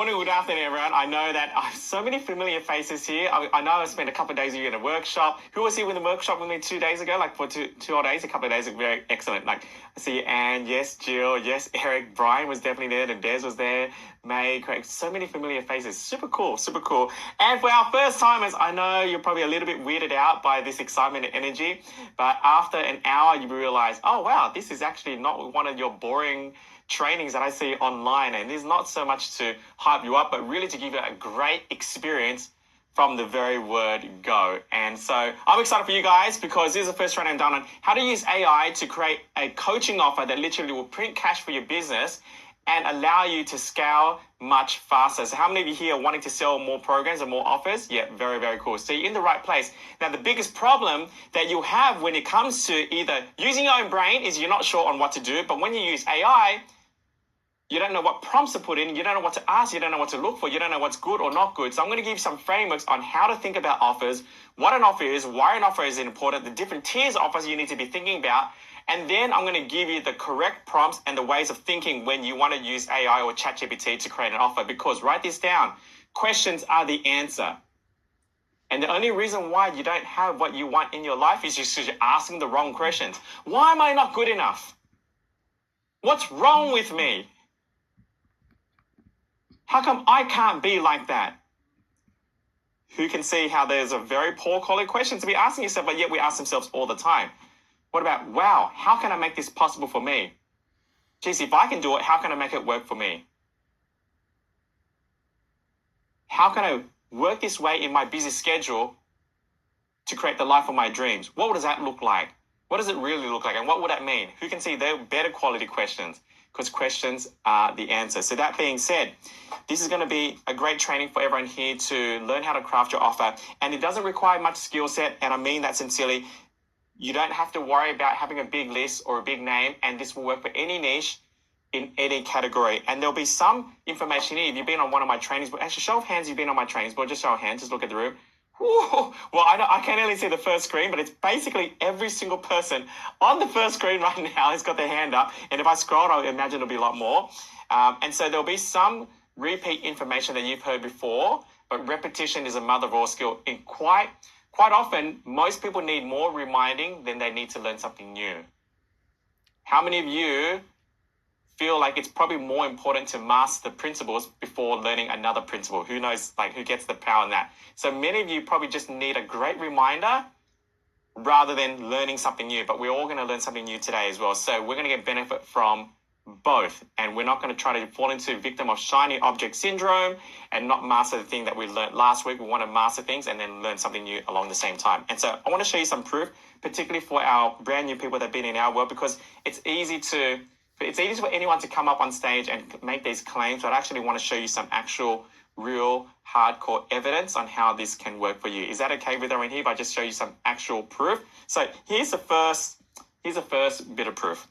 Morning, good afternoon, everyone. I know that I have so many familiar faces here. I know I spent a couple of days with you in a workshop. Who was here with the workshop with me 2 days ago? Like for two odd days, a couple of days, very excellent. Like I see Anne, yes, Jill, yes, Eric, Brian was definitely there, and Des was there, May, Craig. So many familiar faces. Super cool, super cool. And for our first timers, I know you're probably a little bit weirded out by this excitement and energy, but after an hour, you realize, oh wow, this is actually not one of your boring trainings that I see online, and there's not so much to hype you up, but really to give you a great experience from the very word go. And so I'm excited for you guys because this is the first training I've done on how to use AI to create a coaching offer that literally will print cash for your business and allow you to scale much faster. So how many of you here are wanting to sell more programs and more offers? Yeah, very, very cool. So you're in the right place. Now, the biggest problem that you have when it comes to either using your own brain is you're not sure on what to do, but when you use AI, you don't know what prompts to put in, you don't know what to ask, you don't know what to look for, you don't know what's good or not good. So I'm going to give you some frameworks on how to think about offers, what an offer is, why an offer is important, the different tiers of offers you need to be thinking about. And then I'm going to give you the correct prompts and the ways of thinking when you want to use AI or ChatGPT to create an offer. Because write this down, questions are the answer. And the only reason why you don't have what you want in your life is just because you're asking the wrong questions. Why am I not good enough? What's wrong with me? How come I can't be like that? Who can see how there's a very poor quality question to be asking yourself, but yet we ask themselves all the time. What about, wow, how can I make this possible for me? Geez, if I can do it, how can I make it work for me? How can I work this way in my busy schedule to create the life of my dreams? What does that look like? What does it really look like? And what would that mean? Who can see they're better quality questions? Because questions are the answer. So that being said, this is going to be a great training for everyone here to learn how to craft your offer. And it doesn't require much skill set. And I mean that sincerely. You don't have to worry about having a big list or a big name. And this will work for any niche in any category. And there'll be some information here. If you've been on one of my trainings, but actually show of hands, you've been on my trainings, but just show of hands, just look at the room. Whoa. Well, I can only see the first screen, but it's basically every single person on the first screen right now has got their hand up. And if I scroll, I imagine it'll be a lot more. And so there'll be some repeat information that you've heard before, but repetition is a mother of all skill. And quite often, most people need more reminding than they need to learn something new. How many of you feel like it's probably more important to master the principles before learning another principle? Who knows, like, who gets the power in that? So many of you probably just need a great reminder rather than learning something new, but we're all going to learn something new today as well. So we're going to get benefit from both, and we're not going to try to fall into victim of shiny object syndrome and not master the thing that we learned last week. We want to master things and then learn something new along the same time. And so I want to show you some proof, particularly for our brand new people that have been in our world, because it's easy for anyone to come up on stage and make these claims, but I actually want to show you some actual, real, hardcore evidence on how this can work for you. Is that okay with everyone here if I just show you some actual proof? So here's the first bit of proof.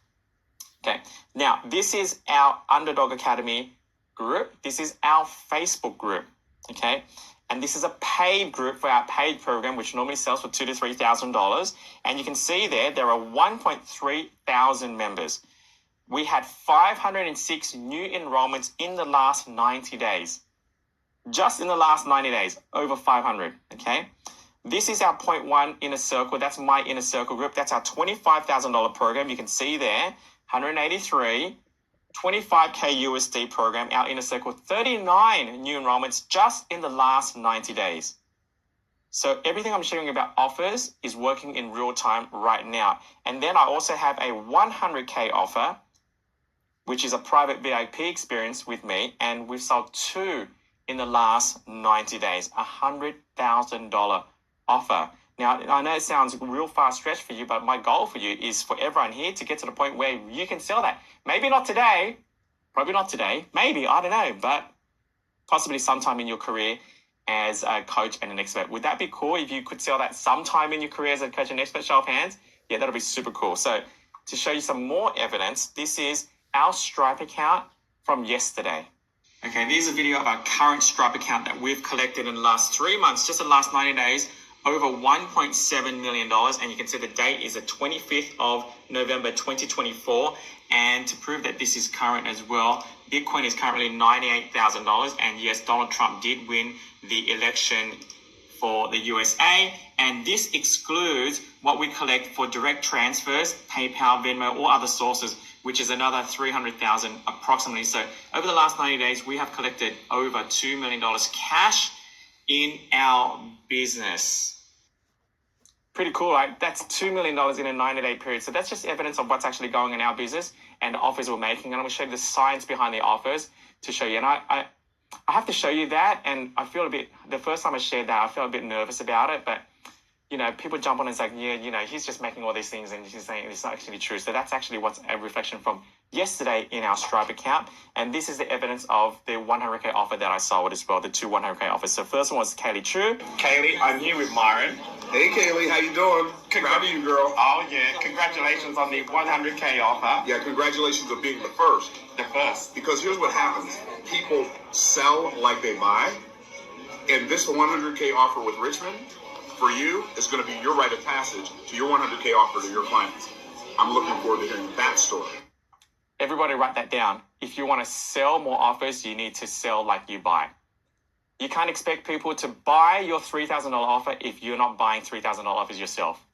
Okay, now this is our Underdog Academy group. This is our Facebook group, okay? And this is a paid group for our paid program, which normally sells for $2,000 to $3,000. And you can see there are 1.3 thousand members. We had 506 new enrollments in the last 90 days. Just in the last 90 days, over 500, okay? This is our 0.1 inner circle. That's my inner circle group. That's our $25,000 program. You can see there, 183, 25K USD program, our inner circle, 39 new enrollments just in the last 90 days. So everything I'm sharing about offers is working in real time right now. And then I also have a 100K offer, which is a private VIP experience with me. And we've sold 2 in the last 90 days, $100,000 offer. Now, I know it sounds real far stretched for you, but my goal for you is for everyone here to get to the point where you can sell that. Maybe not today, probably not today, maybe, I don't know, but possibly sometime in your career as a coach and an expert. Would that be cool if you could sell that sometime in your career as a coach and expert? Show of hands. Yeah, that'll be super cool. So to show you some more evidence, this is our Stripe account from yesterday. Okay, this is a video of our current Stripe account that we've collected in the last 3 months, just the last 90 days, over $1.7 million. And you can see the date is the 25th of November 2024. And to prove that this is current as well, Bitcoin is currently $98,000. And yes, Donald Trump did win the election for the USA. And this excludes what we collect for direct transfers, PayPal, Venmo, or other sources, which is another 300,000 approximately. So over the last 90 days, we have collected over $2 million cash in our business. Pretty cool, right? That's $2 million in a 90-day period. So that's just evidence of what's actually going in our business and the offers we're making. And I'm going to show you the science behind the offers to show you. And I have to show you that. And I feel the first time I shared that, I felt a bit nervous about it. But, people jump on and say, yeah, he's just making all these things and he's saying it's not actually true. So that's actually what's a reflection from yesterday in our Stripe account. And this is the evidence of the 100K offer that I sold as well, the two 100K offers. So first one was Kaylee Chu. Kaylee, I'm here with Myron. Hey, Kaylee, how you doing? Proud of you, girl. Oh, yeah. Congratulations on the 100K offer. Yeah, congratulations on being the first. The first. Because here's what happens. People sell like they buy. And this 100K offer with Richmond, for you, is going to be your rite of passage to your 100K offer to your clients. I'm looking forward to hearing that story. Everybody write that down. If you want to sell more offers, you need to sell like you buy. You can't expect people to buy your $3,000 offer if you're not buying $3,000 offers yourself.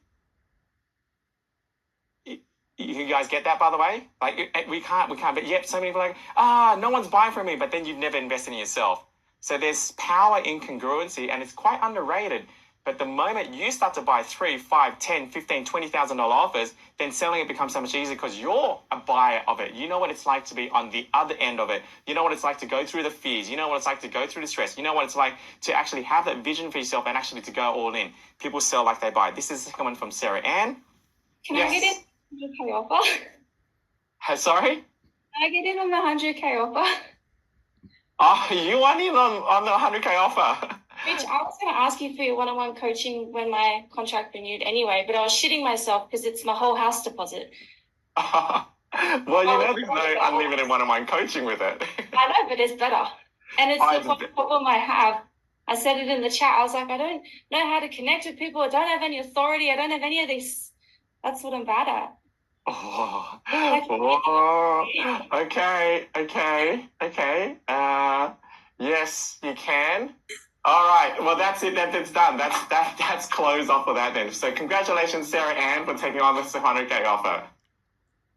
You guys get that, by the way? Like, we can't. But yet, so many people are like, no one's buying from me, but then you've never invested in yourself. So there's power in congruency, and it's quite underrated. But the moment you start to buy $3, $5, $10, $15, $20,000 offers, then selling it becomes so much easier because you're a buyer of it. You know what it's like to be on the other end of it. You know what it's like to go through the fears. You know what it's like to go through the stress. You know what it's like to actually have that vision for yourself and actually to go all in. People sell like they buy. This is coming from Sarah Ann. Can I get in on the 100K offer? Sorry? Can I get in on the 100K offer? Oh, you want in on the 100K offer? Rich, I was going to ask you for your one-on-one coaching when my contract renewed anyway, but I was shitting myself because it's my whole house deposit. Well, there's no unlimited one-on-one coaching with it. I know, but it's better. And it's the one problem I have. I said it in the chat. I was like, I don't know how to connect with people. I don't have any authority. I don't have any of this. That's what I'm bad at. Okay. Yes, you can. All right. Well, that's it. That's done. That's closed off of that then. So congratulations, Sarah Ann, for taking on this 100K offer.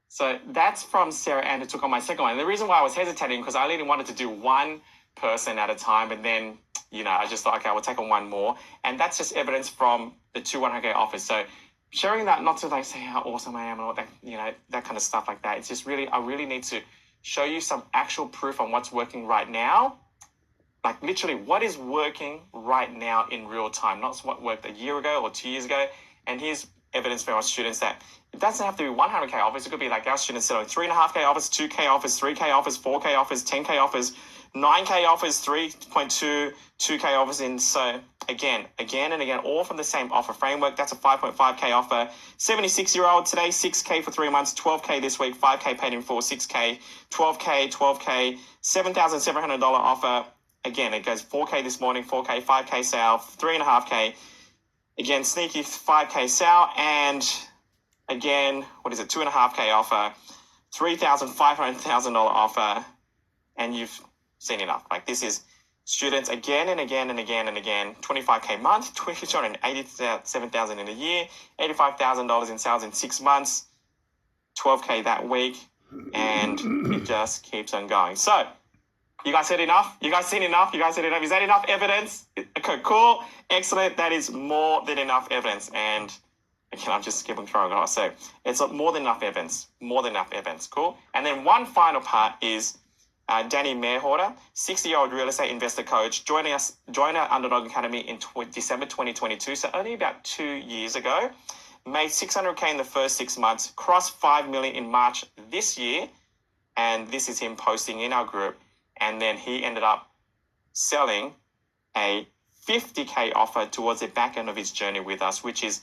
So that's from Sarah Ann, who took on my second one. And the reason why I was hesitating because I only wanted to do one person at a time, and then I just thought, okay, we'll take on one more, and that's just evidence from the two 100K offers. So sharing that, not to say how awesome I am and all that, that kind of stuff like that. It's just I really need to show you some actual proof on what's working right now. Like literally what is working right now in real time, not what worked a year ago or 2 years ago. And here's evidence for our students that it doesn't have to be 100K offers. It could be like our students selling 3.5K offers, 2K offers, 3K offers, 4K offers, 10K offers, 9K offers, 3.2, 2K offers in. So again, and again, all from the same offer framework. That's a 5.5K offer. 76-year-old today, 6K for 3 months, 12K this week, 5K paid in full, 6K, 12K, $7,700 offer. Again, it goes 4K this morning, 4K, 5K sale, 3.5K. Again, sneaky 5K sale, and again, 2.5K offer, $3,500 offer, and you've seen enough. Like this is students again and again and again and again, 25K month, $287,000 in a year, $85,000 in sales in 6 months, 12K that week, and it just keeps on going. So, you guys said enough? You guys seen enough? Is that enough evidence? Okay, cool. Excellent. That is more than enough evidence. And again, I'm just keeping throwing on. So it's more than enough evidence. Cool. And then one final part is Danny Mayhorter, 60-year-old real estate investor coach, joined our Underdog Academy in December 2022. So only about 2 years ago. Made $600K in the first 6 months. Crossed $5 million in March this year. And this is him posting in our group. And then he ended up selling a 50K offer towards the back end of his journey with us, which is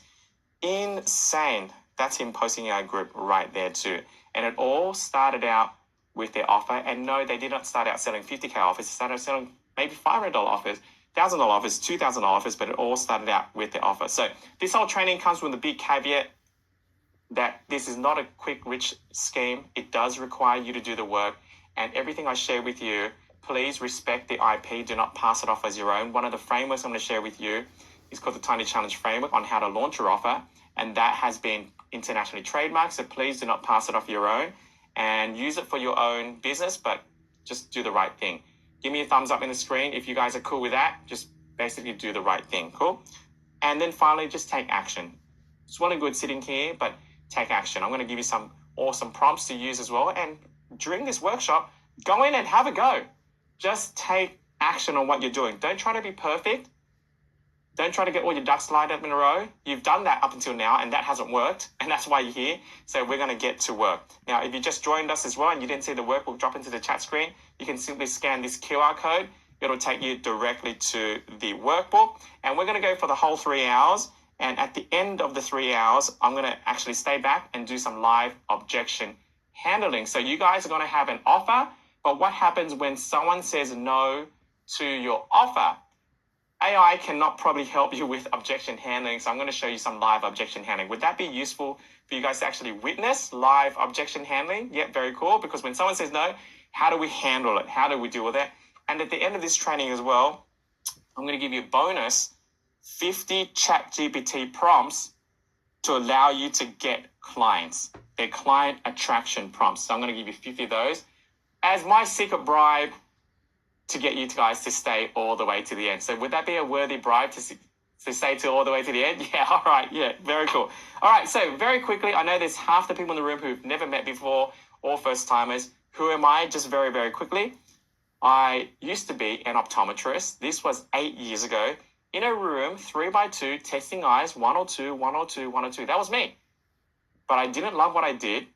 insane. That's him posting in our group right there too. And it all started out with their offer. And no, they did not start out selling 50K offers. They started selling maybe $500 offers $1,000 offers, $2,000 offers, but it all started out with the offer. So this whole training comes with a big caveat that this is not a quick, rich scheme. It does require you to do the work. And everything I share with you, please respect the IP. Do not pass it off as your own. One of the frameworks I'm going to share with you is called the Tiny Challenge Framework on how to launch your offer. And that has been internationally trademarked. So please do not pass it off your own and use it for your own business, but just do the right thing. Give me a thumbs up in the screen. If you guys are cool with that, just basically do the right thing. Cool. And then finally, just take action. It's well and good sitting here, but take action. I'm going to give you some awesome prompts to use as well. And during this workshop, go in and have a go. Just take action on what you're doing. Don't try to be perfect. Don't try to get all your ducks lined up in a row. You've done that up until now, and that hasn't worked, and that's why you're here. So we're going to get to work. Now, if you just joined us as well and you didn't see the work, we'll drop into the chat screen. You can simply scan this QR code. It'll take you directly to the workbook, and we're going to go for the whole 3 hours. And at the end of the 3 hours, I'm going to actually stay back and do some live objection handling. So you guys are going to have an offer, but what happens when someone says no to your offer? AI cannot probably help you with objection handling, so I'm going to show you some live objection handling. Would that be useful for you guys to actually witness live objection handling? Yeah, very cool, because when someone says no, how do we handle it? How do we deal with it? And at the end of this training as well, I'm going to give you a bonus 50 ChatGPT prompts to allow you to get clients. They're client attraction prompts. So I'm going to give you 50 of those as my secret bribe to get you guys to stay all the way to the end. So would that be a worthy bribe to stay till all the way to the end? Yeah, all right. Yeah, very cool. All right, so very quickly, I know there's half the people in the room who've never met before or first timers. Who am I? Just very, very quickly. I used to be an optometrist. This was 8 years ago in a room, 3x2, testing eyes, 102, 102, 102. That was me. But I didn't love what I did.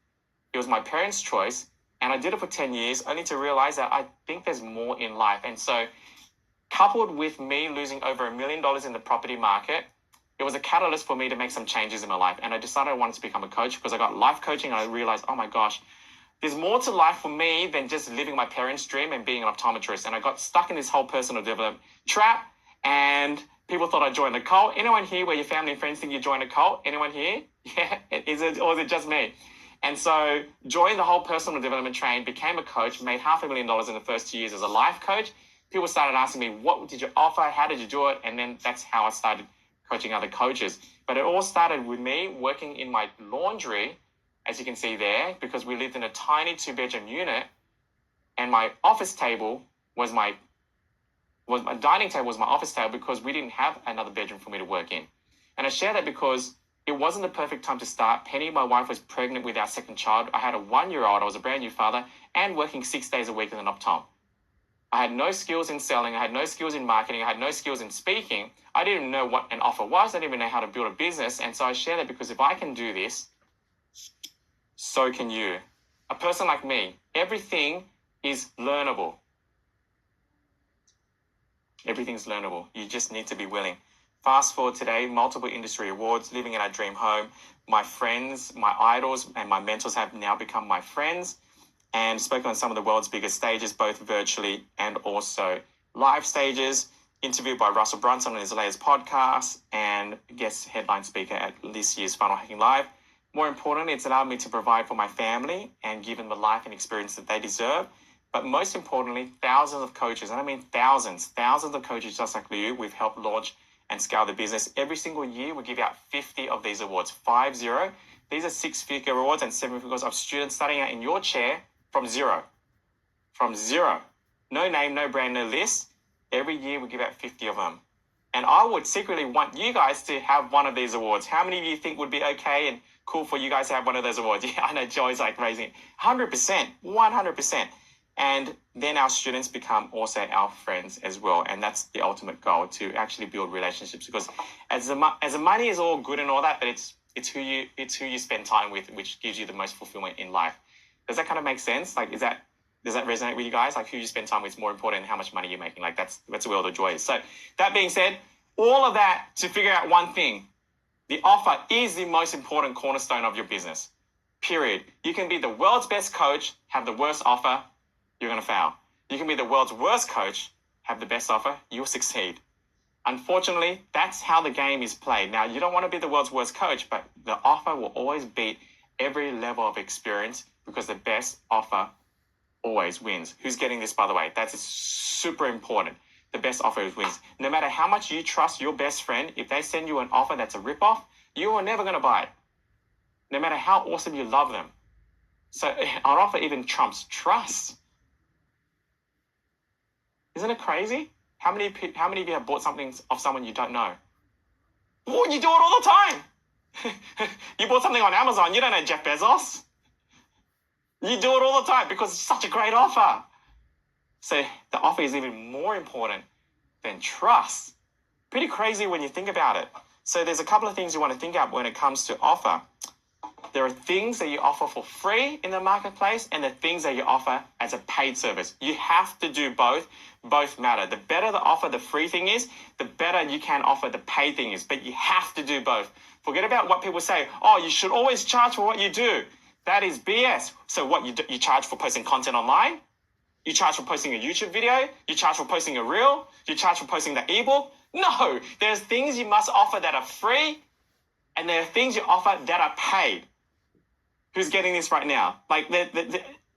It was my parents' choice. And I did it for 10 years, only to realize that I think there's more in life. And so coupled with me losing over $1 million in the property market, it was a catalyst for me to make some changes in my life. And I decided I wanted to become a coach because I got life coaching and I realized, oh my gosh, there's more to life for me than just living my parents' dream and being an optometrist. And I got stuck in this whole personal development trap, and people thought I joined a cult. Anyone here where your family and friends think you joined a cult? Anyone here? Yeah, or is it just me? And so joined the whole personal development train, became a coach, made $500,000 in the first 2 years as a life coach. People started asking me, what did you offer? How did you do it? And then that's how I started coaching other coaches. But it all started with me working in my laundry, as you can see there, because we lived in a tiny 2-bedroom unit, and my office table was my dining table was my office table because we didn't have another bedroom for me to work in. And I share that because it wasn't the perfect time to start. Penny, my wife, was pregnant with our second child. I had a 1-year-old. I was a brand new father and working 6 days a week as an optom. I had no skills in selling. I had no skills in marketing. I had no skills in speaking. I didn't even know what an offer was. I didn't even know how to build a business. And so I share that because if I can do this, so can you. A person like me, everything is learnable. Everything's learnable. You just need to be willing. Fast forward today, multiple industry awards, living in our dream home. My friends, my idols, and my mentors have now become my friends, and spoken on some of the world's biggest stages, both virtually and also live stages. Interviewed by Russell Brunson on his latest podcast, and guest headline speaker at this year's Funnel Hacking Live. More importantly, it's allowed me to provide for my family and give them the life and experience that they deserve. But most importantly, thousands of coaches, and I mean thousands of coaches just like you, we've helped launch and scale the business. Every single year, we give out 50 of these awards, 50. These are 6-figure awards and 7 figures of students starting out in your chair from zero. From zero. No name, no brand, no list. Every year, we give out 50 of them. And I would secretly want you guys to have one of these awards. How many of you think would be okay and cool for you guys to have one of those awards? Yeah, I know Joy's like raising it. 100%, 100%. And then our students become also our friends as well. And that's the ultimate goal, to actually build relationships. Because as the money is all good and all that, but it's who you spend time with, which gives you the most fulfillment in life. Does that kind of make sense? Like, does that resonate with you guys? Like, who you spend time with is more important than how much money you're making. Like, that's where all the joy is. So that being said, all of that to figure out one thing: the offer is the most important cornerstone of your business. Period. You can be the world's best coach, have the worst offer, you're going to fail. You can be the world's worst coach, have the best offer, you'll succeed. Unfortunately, that's how the game is played. Now, you don't want to be the world's worst coach, but the offer will always beat every level of experience because the best offer always wins. Who's getting this, by the way? That's super important. The best offer wins. No matter how much you trust your best friend, if they send you an offer that's a ripoff, you are never going to buy it. No matter how awesome you love them. So an offer even trumps trust. Isn't it crazy? How many of you have bought something of someone you don't know? Well, you do it all the time. You bought something on Amazon. You don't know Jeff Bezos. You do it all the time because it's such a great offer. So the offer is even more important than trust. Pretty crazy when you think about it. So there's a couple of things you want to think about when it comes to offer. There are things that you offer for free in the marketplace and the things that you offer as a paid service. You have to do both. Both matter. The better the offer, the free thing is, the better you can offer the paid thing is. But you have to do both. Forget about what people say. Oh, you should always charge for what you do. That is BS. So what, you charge for posting content online? You charge for posting a YouTube video? You charge for posting a reel? You charge for posting the ebook? No. There's things you must offer that are free, and there are things you offer that are paid. Who's getting this right now? Like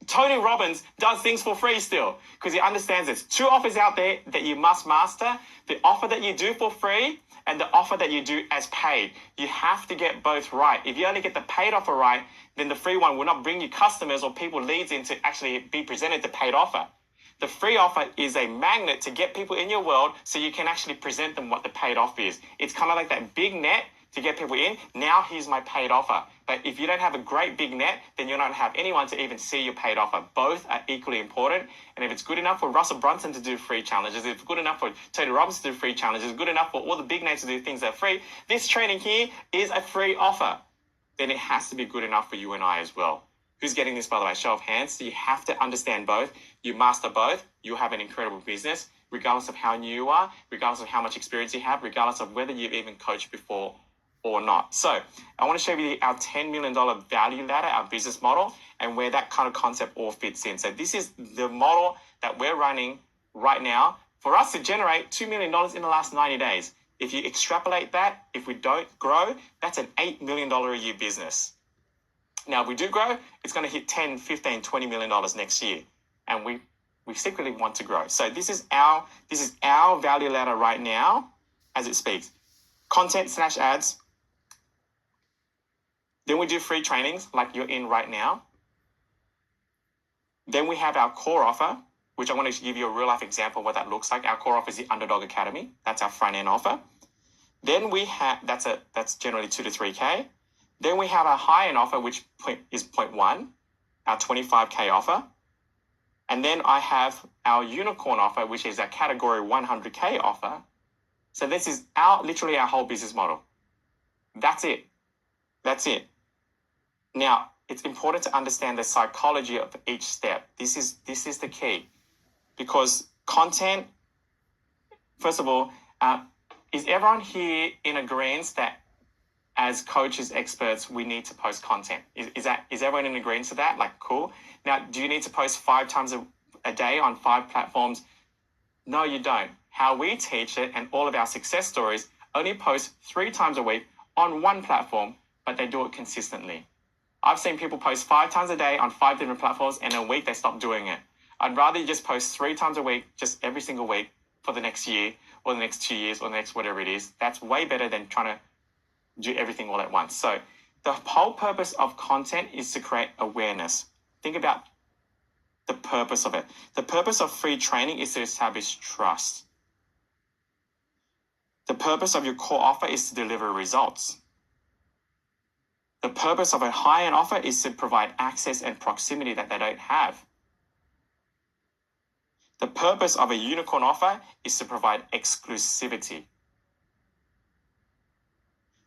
Tony Robbins does things for free still because he understands there's two offers out there that you must master. The offer that you do for free and the offer that you do as paid. You have to get both right. If you only get the paid offer right, then the free one will not bring you customers or people leads in to actually be presented the paid offer. The free offer is a magnet to get people in your world so you can actually present them what the paid offer is. It's kind of like that big net to get people in. Now here's my paid offer. But if you don't have a great big net, then you don't have anyone to even see your paid offer. Both are equally important. And if it's good enough for Russell Brunson to do free challenges, if it's good enough for Tony Robbins to do free challenges, good enough for all the big names to do things that are free, this training here is a free offer. Then it has to be good enough for you and I as well. Who's getting this, by the way? Show of hands. So you have to understand both. You master both. You'll have an incredible business, regardless of how new you are, regardless of how much experience you have, regardless of whether you've even coached before or not. So I want to show you our $10 million value ladder, our business model, and where that kind of concept all fits in. So this is the model that we're running right now for us to generate $2 million in the last 90 days. If you extrapolate that, if we don't grow, that's an $8 million a year business. Now, if we do grow, it's going to hit 10, 15, $20 million next year. And we secretly want to grow. So this is our value ladder right now as it speaks. Content/ads. Then we do free trainings like you're in right now. Then we have our core offer, which I want to give you a real life example of what that looks like. Our core offer is the Underdog Academy. That's our front end offer. Then we have, that's generally 2 to 3K. Then we have our high end offer, which is 0.1, our 25K offer. And then I have our unicorn offer, which is our category 100K offer. So this is literally our whole business model. That's it. That's it. Now, it's important to understand the psychology of each step. This is the key. Because content, first of all, is everyone here in agreement that as coaches, experts, we need to post content? Is everyone in agreement to that? Like, cool. Now, do you need to post 5 times a day on 5 platforms? No, you don't. How we teach it and all of our success stories only post 3 times a week on 1 platform, but they do it consistently. I've seen people post 5 times a day on 5 different platforms, and in a week they stop doing it. I'd rather you just post 3 times a week, just every single week for the next year or the next 2 years or the next whatever it is. That's way better than trying to do everything all at once. So the whole purpose of content is to create awareness. Think about the purpose of it. The purpose of free training is to establish trust. The purpose of your core offer is to deliver results. The purpose of a high-end offer is to provide access and proximity that they don't have. The purpose of a unicorn offer is to provide exclusivity.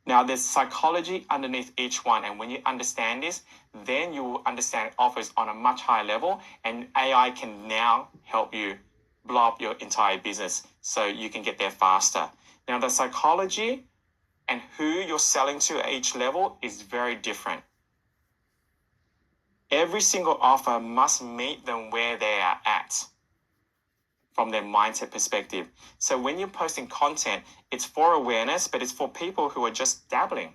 Now, there's psychology underneath each one, and when you understand this, then you will understand offers on a much higher level, and AI can now help you blow up your entire business so you can get there faster. Now, the psychology and who you're selling to at each level is very different. Every single offer must meet them where they are at. from their mindset perspective. So when you're posting content, it's for awareness, but it's for people who are just dabbling.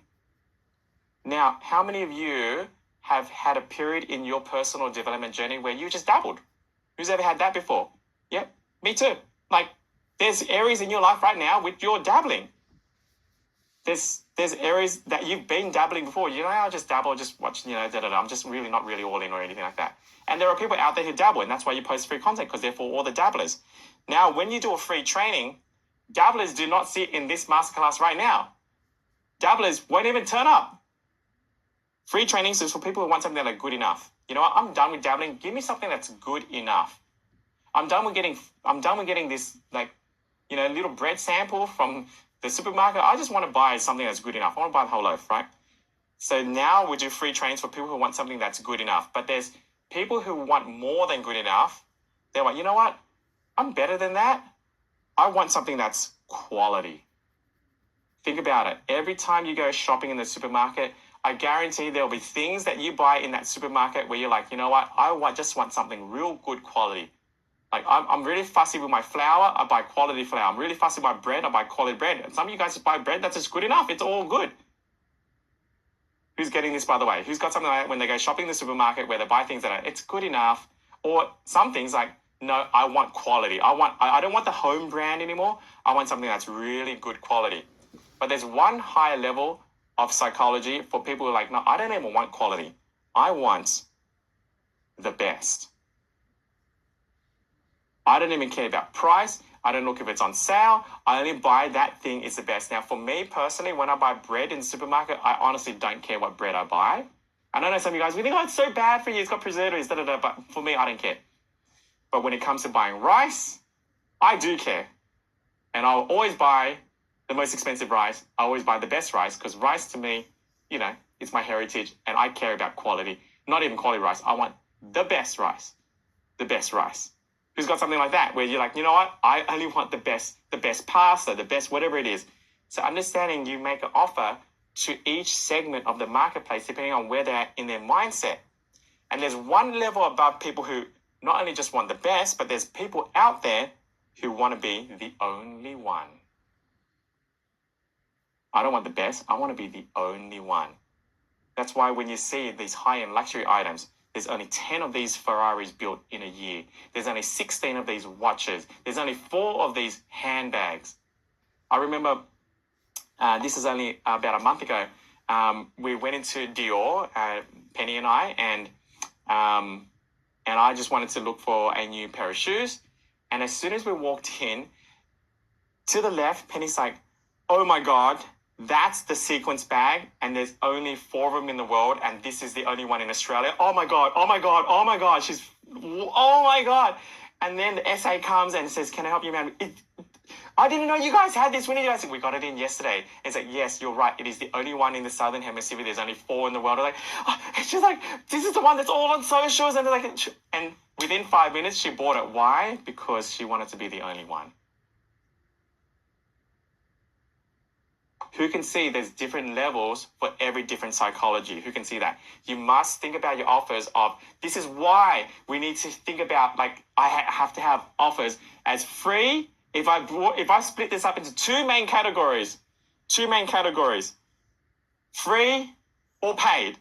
Now, how many of you have had a period in your personal development journey where you just dabbled? Who's ever had that before? Yep, me too. Like, there's areas in your life right now which you're dabbling. There's areas that you've been dabbling before. You know, I'll just dabble, just watch, I'm just really not really all in or anything like that. And there are people out there who dabble, and that's why you post free content, because they're for all the dabblers. Now, when you do a free training, dabblers do not sit in this masterclass right now. Dabblers won't even turn up. Free trainings is for people who want something that are good enough. You know what? I'm done with dabbling. Give me something that's good enough. I'm done with getting this, little bread sample from the supermarket. I just want to buy something that's good enough. I want to buy the whole loaf, right? So now we do free trainings for people who want something that's good enough. But there's people who want more than good enough. They're like, you know what? I'm better than that. I want something that's quality. Think about it. Every time you go shopping in the supermarket, I guarantee there'll be things that you buy in that supermarket where you're like, you know what? Just want something real good quality. Like, I'm really fussy with my flour. I buy quality flour. I'm really fussy with my bread. I buy quality bread. And some of you guys just buy bread that's just good enough. It's all good. Who's getting this, by the way? Who's got something like that when they go shopping in the supermarket where they buy things that it's good enough? Or some things like, no, I want quality. I don't want the home brand anymore. I want something that's really good quality. But there's one higher level of psychology for people who are like, no, I don't even want quality. I want the best. I don't even care about price. I don't look if it's on sale. I only buy that thing is the best. Now, for me personally, when I buy bread in the supermarket, I honestly don't care what bread I buy. I know some of you guys, we think, oh, it's so bad for you. It's got preservatives, but for me, I don't care. But when it comes to buying rice, I do care. And I'll always buy the most expensive rice. I always buy the best rice because rice to me, it's my heritage and I care about quality. Not even quality rice. I want the best rice. The best rice. Who's got something like that where you're like, you know what? I only want the best pasta, the best whatever it is. So understanding you make an offer to each segment of the marketplace depending on where they're at in their mindset. And there's one level above people who not only just want the best, but there's people out there who want to be the only one. I don't want the best. I want to be the only one. That's why when you see these high-end luxury items, there's only 10 of these Ferraris built in a year. There's only 16 of these watches. There's only 4 of these handbags. I remember this is only about a month ago. We went into Dior, Penny and I, and I just wanted to look for a new pair of shoes. And as soon as we walked in, to the left, Penny's like, oh my God, that's the sequence bag, and there's only 4 of them in the world, and this is the only one in Australia. Oh my God, oh my God, oh my God. Oh my God. And then the SA comes and says, can I help you, man? I didn't know you guys had this. When did you guys? We got it in yesterday. And it's like, yes, you're right. It is the only one in the Southern Hemisphere. There's only 4 in the world. I'm like, she's like, this is the one that's all on socials. And they're like, and within 5 minutes, she bought it. Why? Because she wanted to be the only one. Who can see there's different levels for every different psychology? Who can see that? You must think about your offers of, this is why we need to think about, like, I have to have offers as free. If I split this up into 2 main categories, free or paid,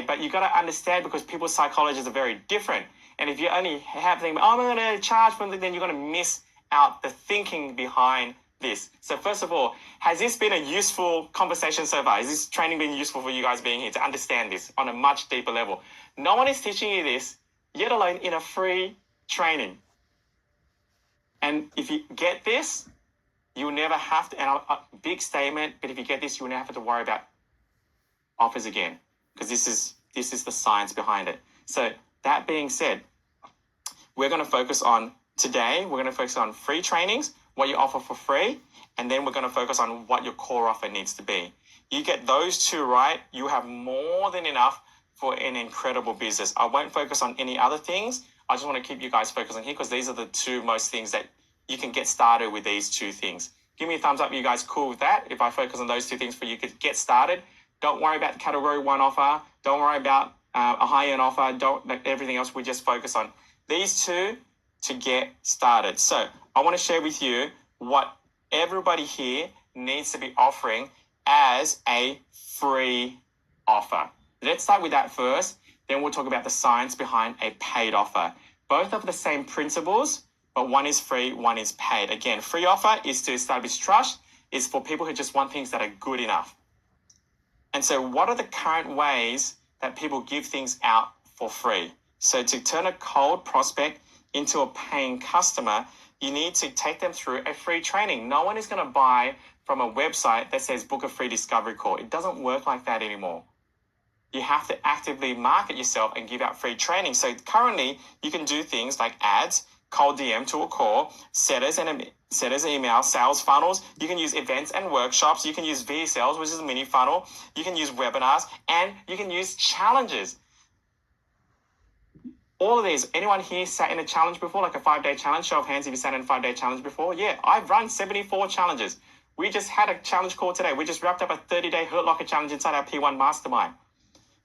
but you got to understand because people's psychologies are very different. And if you only have things, I'm going to charge for them, then you're going to miss out the thinking behind this. So first of all, has this been a useful conversation so far? Has this training been useful for you guys being here to understand this on a much deeper level? No one is teaching you this, yet alone in a free training. And if you get this, you'll never have to, and a big statement, but if you get this, you'll never have to worry about offers again, because this is the science behind it. So that being said, we're going to focus on today, we're going to focus on free trainings, what you offer for free, and then we're going to focus on what your core offer needs to be. You get those 2 right, you have more than enough for an incredible business. I won't focus on any other things. I just want to keep you guys focused on here because these are the 2 most things that you can get started with these 2 things. Give me a thumbs up. You guys cool with that? If I focus on those 2 things for you to get started, don't worry about the category 1 offer. Don't worry about a high-end offer. Don't everything else. We just focus on these 2. to get started. So I want to share with you what everybody here needs to be offering as a free offer. Let's start with that first. Then we'll talk about the science behind a paid offer. Both of the same principles, but one is free, one is paid. Again, free offer is to establish trust, is for people who just want things that are good enough. And so what are the current ways that people give things out for free? So to turn a cold prospect into a paying customer, you need to take them through a free training. No one is going to buy from a website that says book a free discovery call. It doesn't work like that anymore. You have to actively market yourself and give out free training. So currently you can do things like ads, cold DM to a call, setters email, sales funnels. You can use events and workshops. You can use VSLs, which is a mini funnel. You can use webinars, and you can use challenges. All of these, anyone here sat in a challenge before, like a 5-day challenge? Show of hands if you sat in a 5-day challenge before. Yeah, I've run 74 challenges. We just had a challenge call today. We just wrapped up a 30-day Hurt Locker challenge inside our P1 mastermind.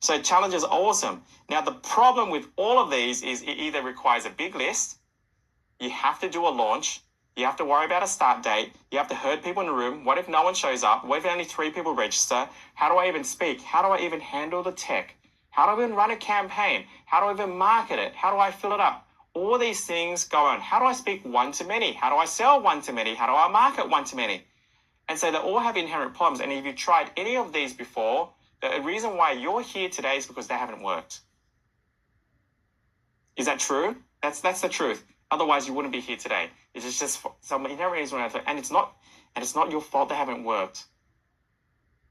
So challenge is awesome. Now, the problem with all of these is it either requires a big list, you have to do a launch, you have to worry about a start date, you have to herd people in the room. What if no one shows up? What if only 3 people register? How do I even speak? How do I even handle the tech? How do I even run a campaign? How do I even market it? How do I fill it up? All these things go on. How do I speak one-to-many? How do I sell one-to-many? How do I market one-to-many? And so they all have inherent problems. And if you've tried any of these before, the reason why you're here today is because they haven't worked. Is that true? That's the truth. Otherwise, you wouldn't be here today. It's just some inherent reason, and it's not your fault they haven't worked.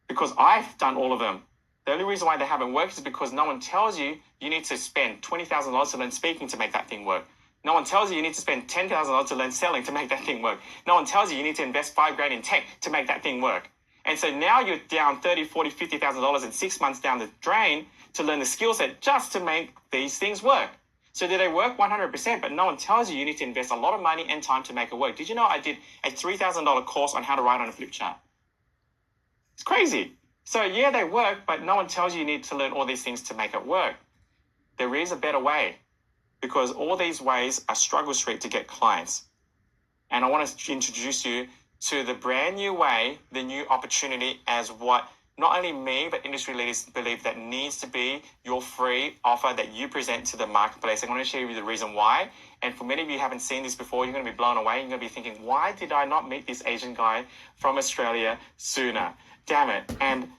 Because I've done all of them. The only reason why they haven't worked is because no one tells you you need to spend $20,000 to learn speaking to make that thing work. No one tells you need to spend $10,000 to learn selling to make that thing work. No one tells you need to invest $5,000 in tech to make that thing work. And so now you're down $30,000, $40,000, $50,000 in 6 months down the drain to learn the skill set just to make these things work. So do they work? 100%, but no one tells you you need to invest a lot of money and time to make it work. Did you know I did a $3,000 course on how to write on a flip chart? It's crazy. So yeah, they work, but no one tells you need to learn all these things to make it work. There is a better way, because all these ways are struggle street to get clients. And I want to introduce you to the brand new way, the new opportunity, as what not only me, but industry leaders believe that needs to be your free offer that you present to the marketplace. I'm going to share with you the reason why. And for many of you who haven't seen this before, you're going to be blown away. You're going to be thinking, why did I not meet this Asian guy from Australia sooner? Damn it. And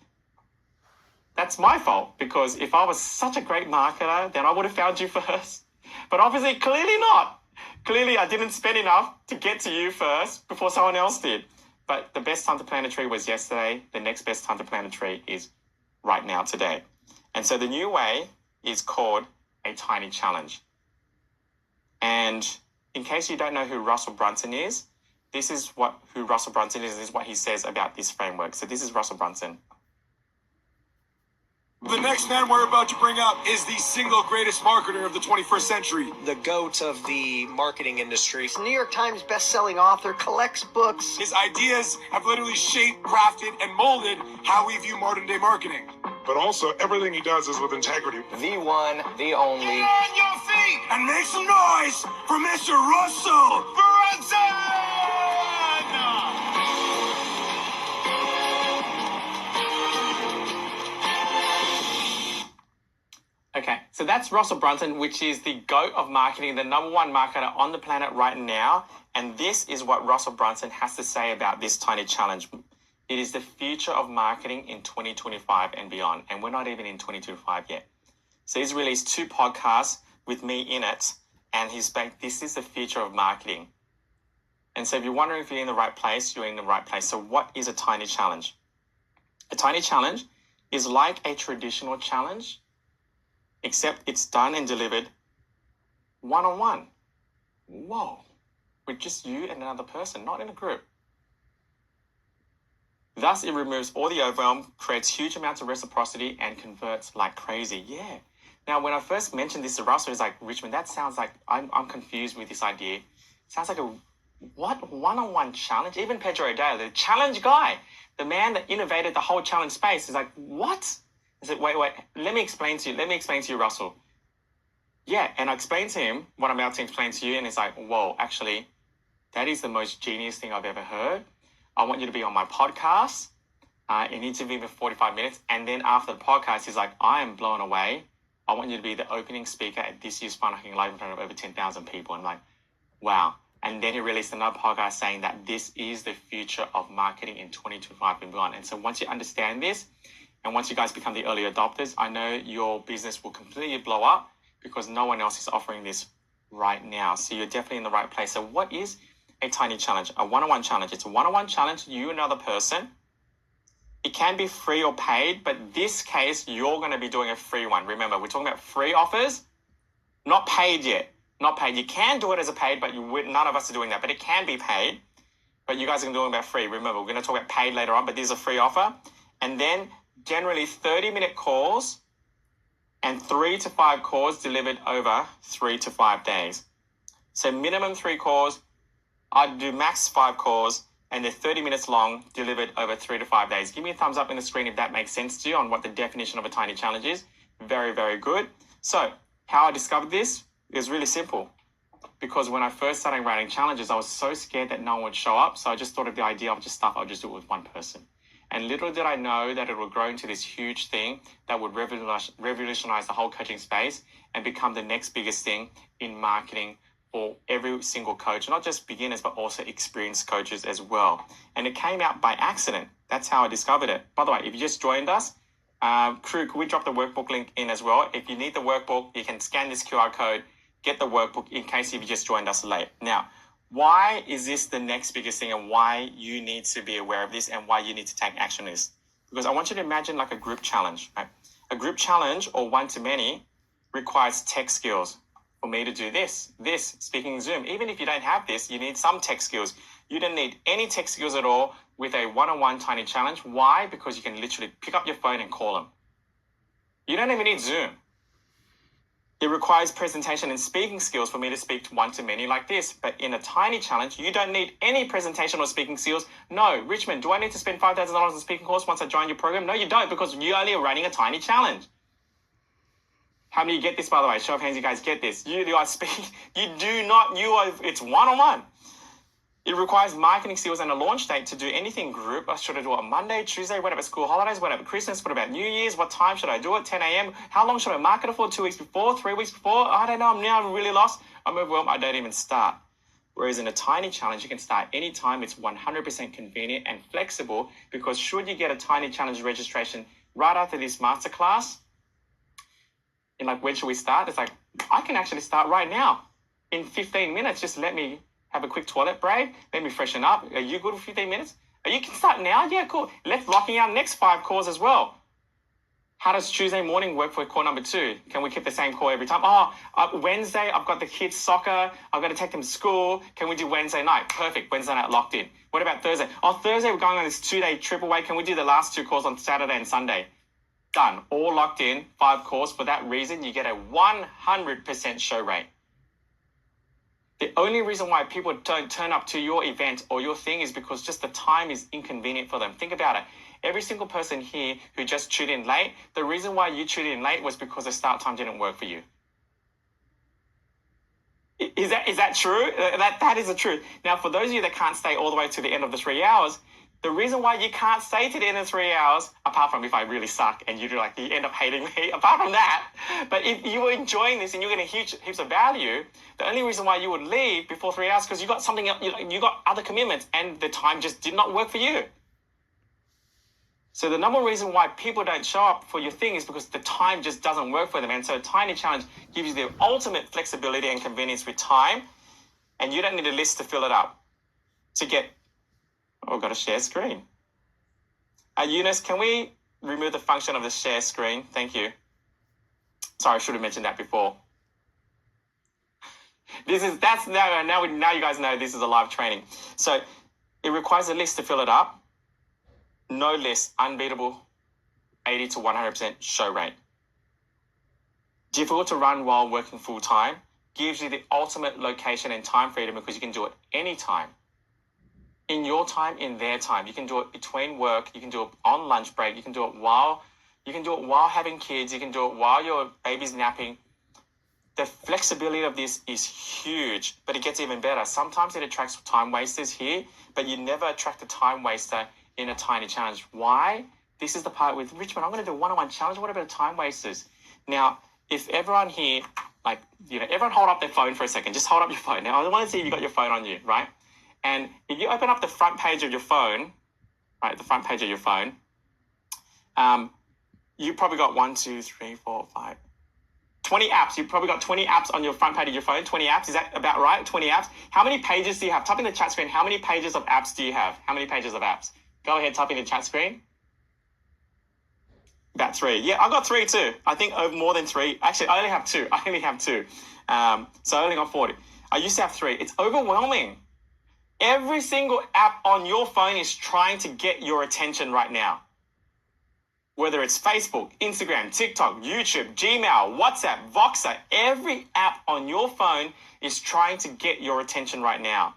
that's my fault, because if I was such a great marketer, then I would have found you first. But obviously, clearly not. Clearly, I didn't spend enough to get to you first before someone else did. But the best time to plant a tree was yesterday. The next best time to plant a tree is right now, today. And so the new way is called a tiny challenge. And in case you don't know who Russell Brunson is, this is who Russell Brunson is. This is what he says about this framework. So this is Russell Brunson. The next man we're about to bring up is the single greatest marketer of the 21st century. The GOAT of the marketing industry. New York Times best-selling author, collects books. His ideas have literally shaped, crafted, and molded how we view modern-day marketing. But also, everything he does is with integrity. The one, the only. Get on your feet and make some noise for Mr. Russell Brunson! Okay, so that's Russell Brunson, which is the GOAT of marketing, the #1 marketer on the planet right now. And this is what Russell Brunson has to say about this tiny challenge. It is the future of marketing in 2025 and beyond. And we're not even in 2025 yet. So he's released 2 podcasts with me in it. And he's like, this is the future of marketing. And so if you're wondering if you're in the right place, you're in the right place. So what is a tiny challenge? A tiny challenge is like a traditional challenge, except it's done and delivered one-on-one. Whoa. With just you and another person, not in a group. Thus, it removes all the overwhelm, creates huge amounts of reciprocity, and converts like crazy. Yeah. Now, when I first mentioned this to Russell, he's like, Richmond, that sounds like, I'm confused with this idea. Sounds like what one-on-one challenge? Even Pedro O'Dale, the challenge guy, the man that innovated the whole challenge space, is like, what? I said, wait, let me explain to you, Russell. Yeah, and I explained to him what I'm about to explain to you, and he's like, whoa, actually, that is the most genius thing I've ever heard. I want you to be on my podcast. It needs to be for 45 minutes. And then after the podcast, he's like, I am blown away. I want you to be the opening speaker at this year's Fun Hacking Live in front of over 10,000 people. I'm like, wow. And then he released another podcast saying that this is the future of marketing in 2025 and beyond. And so once you understand this, and once you guys become the early adopters, I know your business will completely blow up because no one else is offering this right now. So you're definitely in the right place. So what is a tiny challenge? A one-on-one challenge. It's a one-on-one challenge, you and another person. It can be free or paid, but this case, you're going to be doing a free one. Remember, we're talking about free offers, not paid yet. Not paid. You can do it as a paid, but none of us are doing that. But it can be paid. But you guys are doing it about free. Remember, we're going to talk about paid later on, but this is a free offer. And then generally 30-minute calls and 3 to 5 calls delivered over 3 to 5 days. So minimum 3 calls. I'd do max 5 calls, and they're 30 minutes long, delivered over 3 to 5 days. Give me a thumbs up in the screen if that makes sense to you on what the definition of a tiny challenge is. Very, very good. So how I discovered this is really simple. Because when I first started writing challenges, I was so scared that no one would show up. So I just thought of the idea of just stuff, I'll just do it with one person. And little did I know that it would grow into this huge thing that would revolutionize the whole coaching space and become the next biggest thing in marketing for every single coach, not just beginners, but also experienced coaches as well. And it came out by accident. That's how I discovered it. By the way, if you just joined us, crew, could we drop the workbook link in as well? If you need the workbook, you can scan this QR code, get the workbook in case if you just joined us late. Now, why is this the next biggest thing and why you need to be aware of this and why you need to take action on this? Because I want you to imagine like a group challenge, right? A group challenge or one-to-many requires tech skills. For me to do this, speaking Zoom. Even if you don't have this, you need some tech skills. You don't need any tech skills at all with a one-on-one tiny challenge. Why? Because you can literally pick up your phone and call them. You don't even need Zoom. It requires presentation and speaking skills for me to speak to one-to-many like this. But in a tiny challenge, you don't need any presentation or speaking skills. No, Richmond, do I need to spend $5,000 on speaking course once I join your program? No, you don't, because you only are running a tiny challenge. How many get this, by the way? Show of hands, you guys get this. You are speaking. It's one-on-one. It requires marketing skills and a launch date to do anything group. Should I do it on Monday, Tuesday, whatever, school holidays, whatever, Christmas, what about New Year's? What time should I do it? 10 a.m. How long should I market it for? 2 weeks before, 3 weeks before? I don't know. I'm now really lost. I'm overwhelmed. I don't even start. Whereas in a tiny challenge, you can start anytime. It's 100% convenient and flexible because should you get a tiny challenge registration right after this masterclass, and like, when should we start? It's like, I can actually start right now in 15 minutes. Just let me have a quick toilet break. Let me freshen up. Are you good for 15 minutes? You can start now? Yeah, cool. Let's lock in our next 5 calls as well. How does Tuesday morning work for call number 2? Can we keep the same call every time? Wednesday, I've got the kids' soccer. I've got to take them to school. Can we do Wednesday night? Perfect. Wednesday night locked in. What about Thursday? Thursday, we're going on this 2-day trip away. Can we do the last 2 calls on Saturday and Sunday? Done. All locked in, 5 calls. For that reason, you get a 100% show rate. The only reason why people don't turn up to your event or your thing is because just the time is inconvenient for them. Think about it. Every single person here who just tuned in late, the reason why you tuned in late was because the start time didn't work for you. Is that true? That is the truth. Now, for those of you that can't stay all the way to the end of the 3 hours, the reason why you can't stay to the end of 3 hours, apart from if I really suck and you end up hating me, apart from that, but if you were enjoying this and you're getting heaps of value, the only reason why you would leave before 3 hours because you got something else, you got other commitments and the time just did not work for you. So the number one reason why people don't show up for your thing is because the time just doesn't work for them. And so a tiny challenge gives you the ultimate flexibility and convenience with time, and you don't need a list to fill it up to get. Oh, got a share screen. Eunice, can we remove the function of the share screen? Thank you. Sorry, I should have mentioned that before. Now you guys know this is a live training. So it requires a list to fill it up. No list, unbeatable, 80 to 100% show rate. Difficult to run while working full time. Gives you the ultimate location and time freedom because you can do it anytime. In your time, in their time. You can do it between work. You can do it on lunch break. You can do it while having kids. You can do it while your baby's napping. The flexibility of this is huge, but it gets even better. Sometimes it attracts time wasters here, but you never attract a time waster in a tiny challenge. Why? This is the part with Richmond. I'm going to do a one-on-one challenge. What about time wasters? Now, if everyone here, everyone hold up their phone for a second. Just hold up your phone. Now, I want to see if you got your phone on you, right? And if you open up the front page of your phone, right, the front page of your phone, you probably got 20 apps. You've probably got 20 apps on your front page of your phone. 20 apps. Is that about right? 20 apps. How many pages do you have? Type in the chat screen. How many pages of apps do you have? How many pages of apps? Go ahead, type in the chat screen. About 3. Yeah, I got 3 too. I think more than 3. Actually, I only have 2. So I only got 40. I used to have 3. It's overwhelming. Every single app on your phone is trying to get your attention right now. Whether it's Facebook, Instagram, TikTok, YouTube, Gmail, WhatsApp, Voxer, every app on your phone is trying to get your attention right now.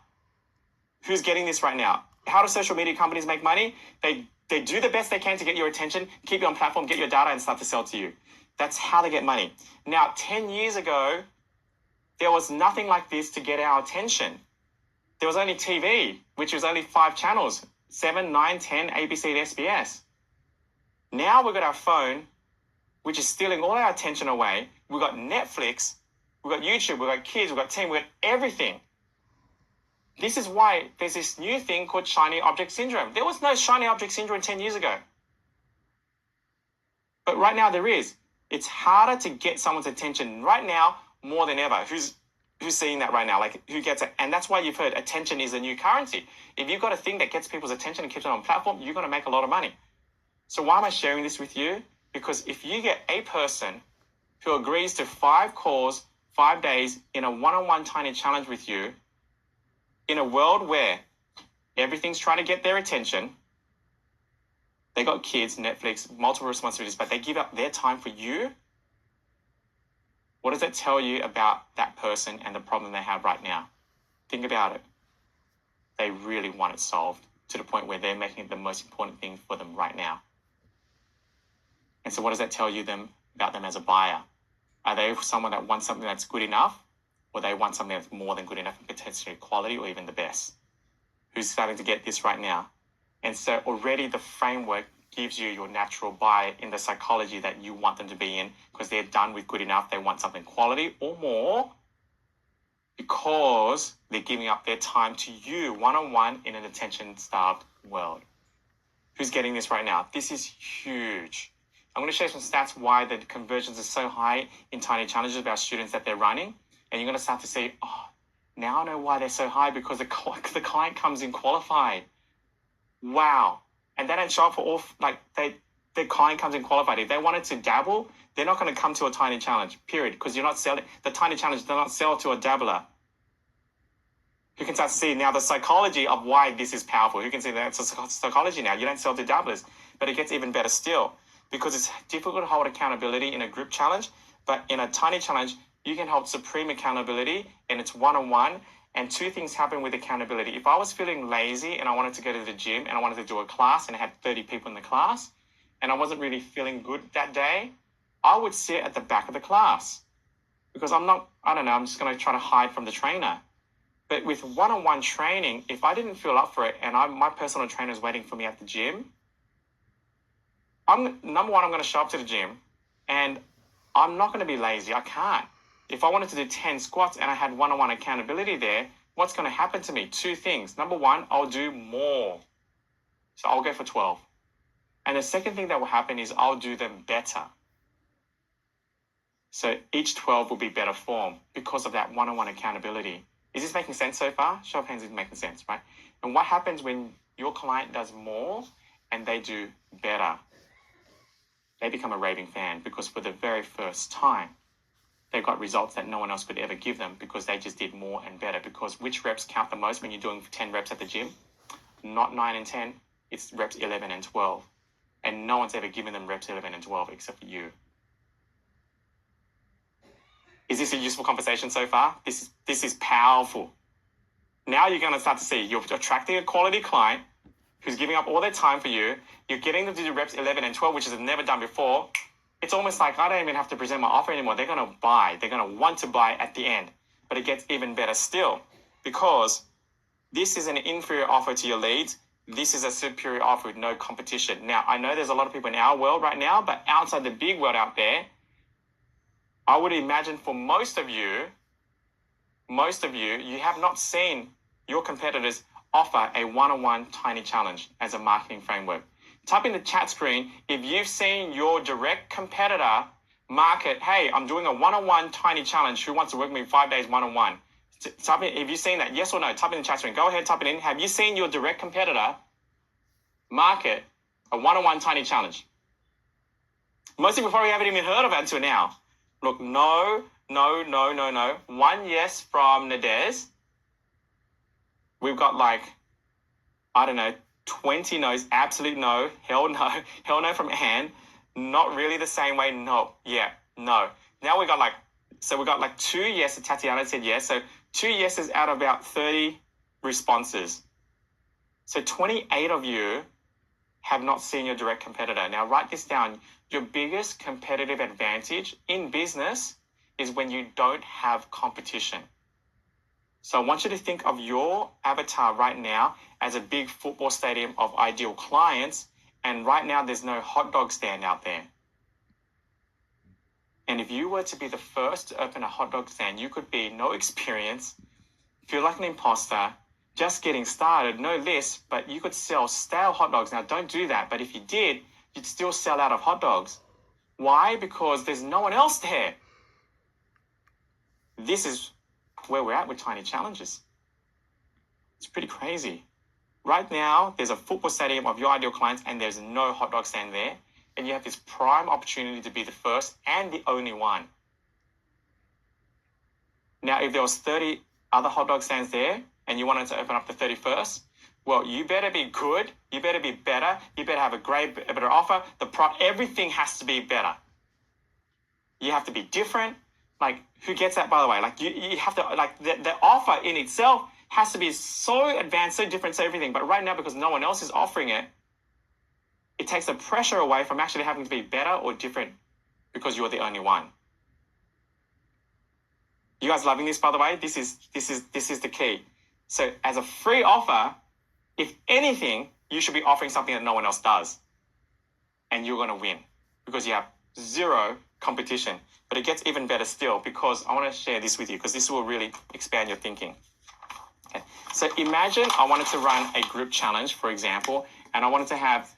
Who's getting this right now? How do social media companies make money? They do the best they can to get your attention, keep you on platform, get your data and start to sell to you. That's how they get money. Now, 10 years ago, there was nothing like this to get our attention. There was only TV, which was only 5 channels, 7, 9, 10, ABC and SBS. Now we've got our phone, which is stealing all our attention away. We've got Netflix, we've got YouTube, we've got kids, we've got team, we've got everything. This is why there's this new thing called shiny object syndrome. There was no shiny object syndrome 10 years ago. But right now there is. It's harder to get someone's attention right now more than ever. Who's seeing that right now? Like, who gets it? And that's why you've heard attention is a new currency. If you've got a thing that gets people's attention and keeps it on platform, you're going to make a lot of money. So why am I sharing this with you? Because if you get a person who agrees to 5 calls, 5 days in a one-on-one tiny challenge with you, in a world where everything's trying to get their attention, they got kids, Netflix, multiple responsibilities, but they give up their time for you, what does that tell you about that person and the problem they have right now? Think about it. They really want it solved to the point where they're making it the most important thing for them right now. And so what does that tell you about them as a buyer? Are they someone that wants something that's good enough, or they want something that's more than good enough and potentially quality or even the best? Who's starting to get this right now? And so already the framework gives you your natural buyer in the psychology that you want them to be in, because they're done with good enough. They want something quality or more because they're giving up their time to you one-on-one in an attention-starved world. Who's getting this right now? This is huge. I'm going to share some stats why the conversions are so high in tiny challenges of our students that they're running. And you're going to start to see, now I know why they're so high, because the client comes in qualified. Wow. And they don't show up for all, the client comes in qualified. If they wanted to dabble, they're not going to come to a tiny challenge, period, because you're not selling. The tiny challenge does not sell to a dabbler. You can start to see now the psychology of why this is powerful. You can see that's a psychology now. You don't sell to dabblers, but it gets even better still, because it's difficult to hold accountability in a group challenge, but in a tiny challenge, you can hold supreme accountability, and it's one-on-one. And 2 things happen with accountability. If I was feeling lazy and I wanted to go to the gym and I wanted to do a class and I had 30 people in the class and I wasn't really feeling good that day, I would sit at the back of the class because I'm just going to try to hide from the trainer. But with one-on-one training, if I didn't feel up for it and my personal trainer is waiting for me at the gym, number one, I'm going to show up to the gym and I'm not going to be lazy. I can't. If I wanted to do 10 squats and I had one-on-one accountability there, what's going to happen to me? 2 things. Number one, I'll do more. So I'll go for 12. And the second thing that will happen is I'll do them better. So each 12 will be better form because of that one-on-one accountability. Is this making sense so far? Show of hands is making sense, right? And what happens when your client does more and they do better? They become a raving fan, because for the very first time, they've got results that no one else could ever give them because they just did more and better. Because which reps count the most when you're doing 10 reps at the gym? Not 9 and 10. It's reps 11 and 12. And no one's ever given them reps 11 and 12 except for you. Is this a useful conversation so far? This is powerful. Now you're going to start to see you're attracting a quality client who's giving up all their time for you. You're getting them to do reps 11 and 12, which is never done before. it's almost like I don't even have to present my offer anymore. They're going to buy. They're going to want to buy at the end. But it gets even better still because this is an inferior offer to your leads. This is a superior offer with no competition. Now, I know there's a lot of people in our world right now, but outside the big world out there, I would imagine for most of you, you have not seen your competitors offer a one-on-one tiny challenge as a marketing framework. Type in the chat screen if you've seen your direct competitor market, hey, I'm doing a one-on-one tiny challenge. Who wants to work with me 5 days one-on-one? Type in, if you've seen that, yes or no, type in the chat screen. Go ahead, type it in. Have you seen your direct competitor market a one-on-one tiny challenge? Most people probably haven't even heard of it until now. Look, no. One yes from Nadez. We've got like, I don't know, 20 no's, absolute no, hell no from Anne. Not really the same way, no, yeah, no. Now we got like 2 yeses. Tatiana said yes. So 2 yeses out of about 30 responses. So 28 of you have not seen your direct competitor. Now write this down. Your biggest competitive advantage in business is when you don't have competition. So I want you to think of your avatar right now as a big football stadium of ideal clients. And right now there's no hot dog stand out there. And if you were to be the first to open a hot dog stand, you could be no experience, feel like an imposter, just getting started, no list, but you could sell stale hot dogs. Now don't do that. But if you did, you'd still sell out of hot dogs. Why? Because there's no one else there. This is where we're at with tiny challenges. It's pretty crazy. Right now, there's a football stadium of your ideal clients and there's no hot dog stand there. And you have this prime opportunity to be the first and the only one. Now, if there was 30 other hot dog stands there and you wanted to open up the 31st, well, you better be good. You better be better. You better have a better offer. Everything has to be better. You have to be different. Like, who gets that, by the way? Like, you have to, like, the offer in itself has to be so advanced, so different, so everything. But right now, because no one else is offering it, it takes the pressure away from actually having to be better or different because you're the only one. You guys loving this, by the way? This is the key. So as a free offer, if anything, you should be offering something that no one else does. And you're going to win because you have zero competition. But it gets even better still because I want to share this with you because this will really expand your thinking. Okay. So imagine I wanted to run a group challenge, for example, and I wanted to have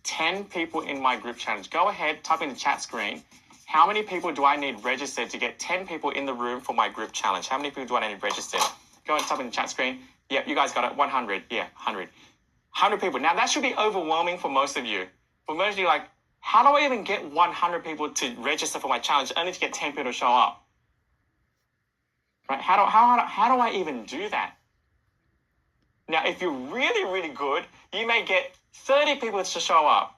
10 people in my group challenge. Go ahead, type in the chat screen. How many people do I need registered to get 10 people in the room for my group challenge? How many people do I need registered? Go ahead, type in the chat screen. Yeah, you guys got it. 100. Yeah, 100. 100 people. Now, that should be overwhelming for most of you. For most of you, like, how do I even get 100 people to register for my challenge only to get 10 people to show up? Right? How do I even do that? Now, if you're really, really good, you may get 30 people to show up.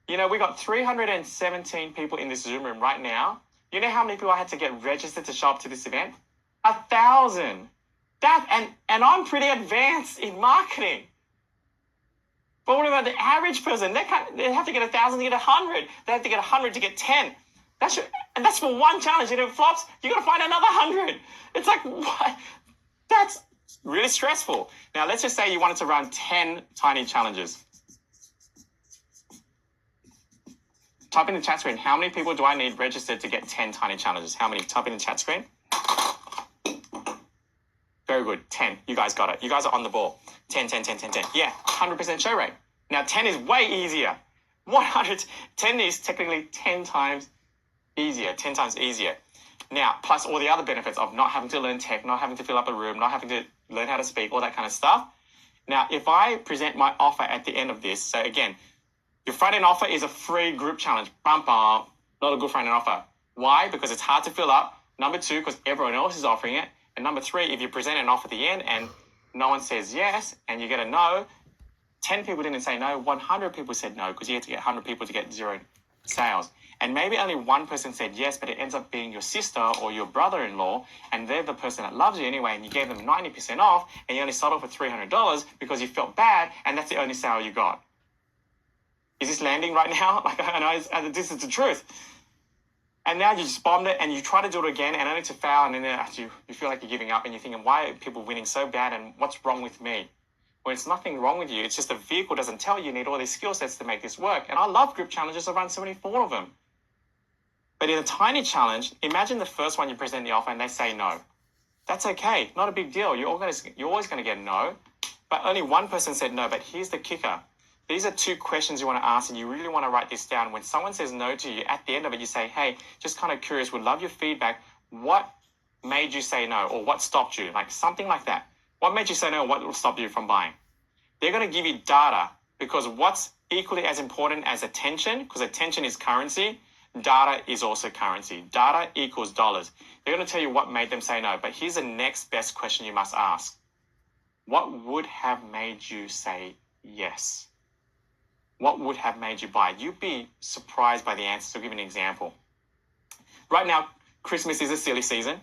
You know, we got 317 people in this Zoom room right now. You know how many people I had to get registered to show up to this event? 1,000. And I'm pretty advanced in marketing. But what about the average person? They have to get 1,000 to get 100. They have to get 100 to get 10. And that's for one challenge. And if it flops, you got to find another 100. It's like, what? That's really stressful. Now, let's just say you wanted to run 10 tiny challenges. Type in the chat screen, how many people do I need registered to get 10 tiny challenges? How many? Type in the chat screen. Very good. 10. You guys got it. You guys are on the ball. 10. Yeah, 100% show rate. Now, 10 is way easier. 10 is technically 10 times easier. 10 times easier. Now, plus all the other benefits of not having to learn tech, not having to fill up a room, not having to learn how to speak, all that kind of stuff. Now, if I present my offer at the end of this, so again, your front-end offer is a free group challenge. Bum, bum. Not a good front-end offer. Why? Because it's hard to fill up. Number 2, because everyone else is offering it. And number 3, if you present an offer at the end and no one says yes and you get a no, 10 people didn't say no, 100 people said no because you had to get 100 people to get 0 sales. And maybe only one person said yes, but it ends up being your sister or your brother-in-law, and they're the person that loves you anyway, and you gave them 90% off, and you only sold off for $300 because you felt bad, and that's the only sale you got. Is this landing right now? Like, I know this is the truth. And now you just bombed it and you try to do it again and only to fail, and then you feel like you're giving up and you're thinking, why are people winning so bad and what's wrong with me? Well, it's nothing wrong with you. It's just the vehicle doesn't tell you need all these skill sets to make this work. And I love group challenges. I've run 74 of them. But in a tiny challenge, imagine the first one you present the offer and they say no. That's okay. Not a big deal. You're always going to get no. But only one person said no. But here's the kicker. These are 2 questions you want to ask, and you really want to write this down. When someone says no to you, at the end of it, you say, hey, just kind of curious, would love your feedback. What made you say no, or what stopped you? Like something like that. What made you say no, or what stopped you from buying? They're going to give you data, because what's equally as important as attention, because attention is currency, data is also currency. Data equals dollars. They're going to tell you what made them say no. But here's the next best question you must ask. What would have made you say yes? What would have made you buy? You'd be surprised by the answers. I'll give you an example. Right now, Christmas is a silly season,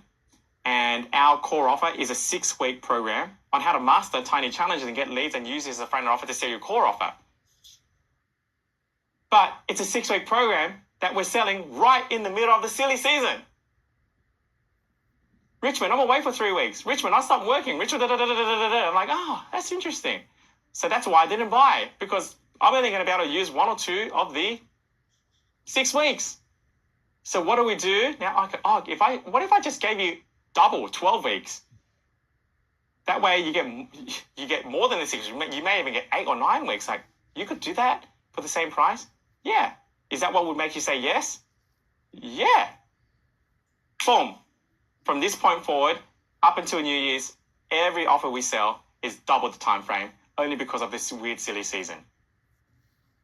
and our core offer is a 6-week program on how to master tiny challenges and get leads and use this as a front-end offer to sell your core offer. But it's a 6-week program that we're selling right in the middle of the silly season. Richmond, I'm away for 3 weeks. Richmond, I stopped working. Richmond, I'm like, oh, that's interesting. So that's why I didn't buy, because I'm only going to be able to use 1 or 2 of the 6 weeks. So what do we do now? What if I just gave you double 12 weeks? That way you get more than the 6 weeks. You may even get 8 or 9 weeks. Like, you could do that for the same price? Yeah. Is that what would make you say yes? Yeah. Boom. From this point forward, up until New Year's, every offer we sell is double the time frame, only because of this weird, silly season.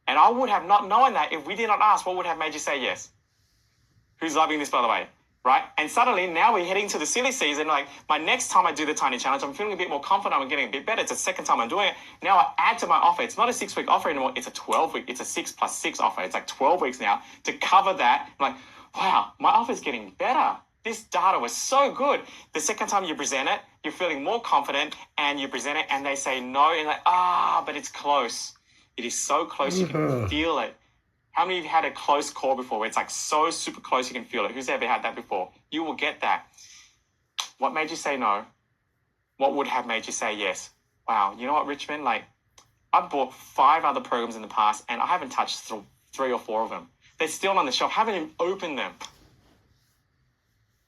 And I would have not known that if we did not ask. What would have made you say yes? Who's loving this, by the way? Right? And suddenly, now we're heading to the silly season. Like, my next time I do the tiny challenge, I'm feeling a bit more confident. I'm getting a bit better. It's the second time I'm doing it. Now I add to my offer. It's not a 6-week offer anymore. It's a 12-week. It's a 6 plus 6 offer. It's like 12 weeks now to cover that. I'm like, wow, my offer's getting better. This data was so good. The second time you present it, you're feeling more confident, and you present it and they say no. And like, but it's close. It is so close, you can feel it. How many of you had a close call before where it's like so super close you can feel it? Who's ever had that before? You will get that. What made you say no? What would have made you say yes? Wow, you know what, Richmond? Like, I've bought 5 other programs in the past and I haven't touched 3 or 4 of them. They're still on the shelf. Haven't even opened them.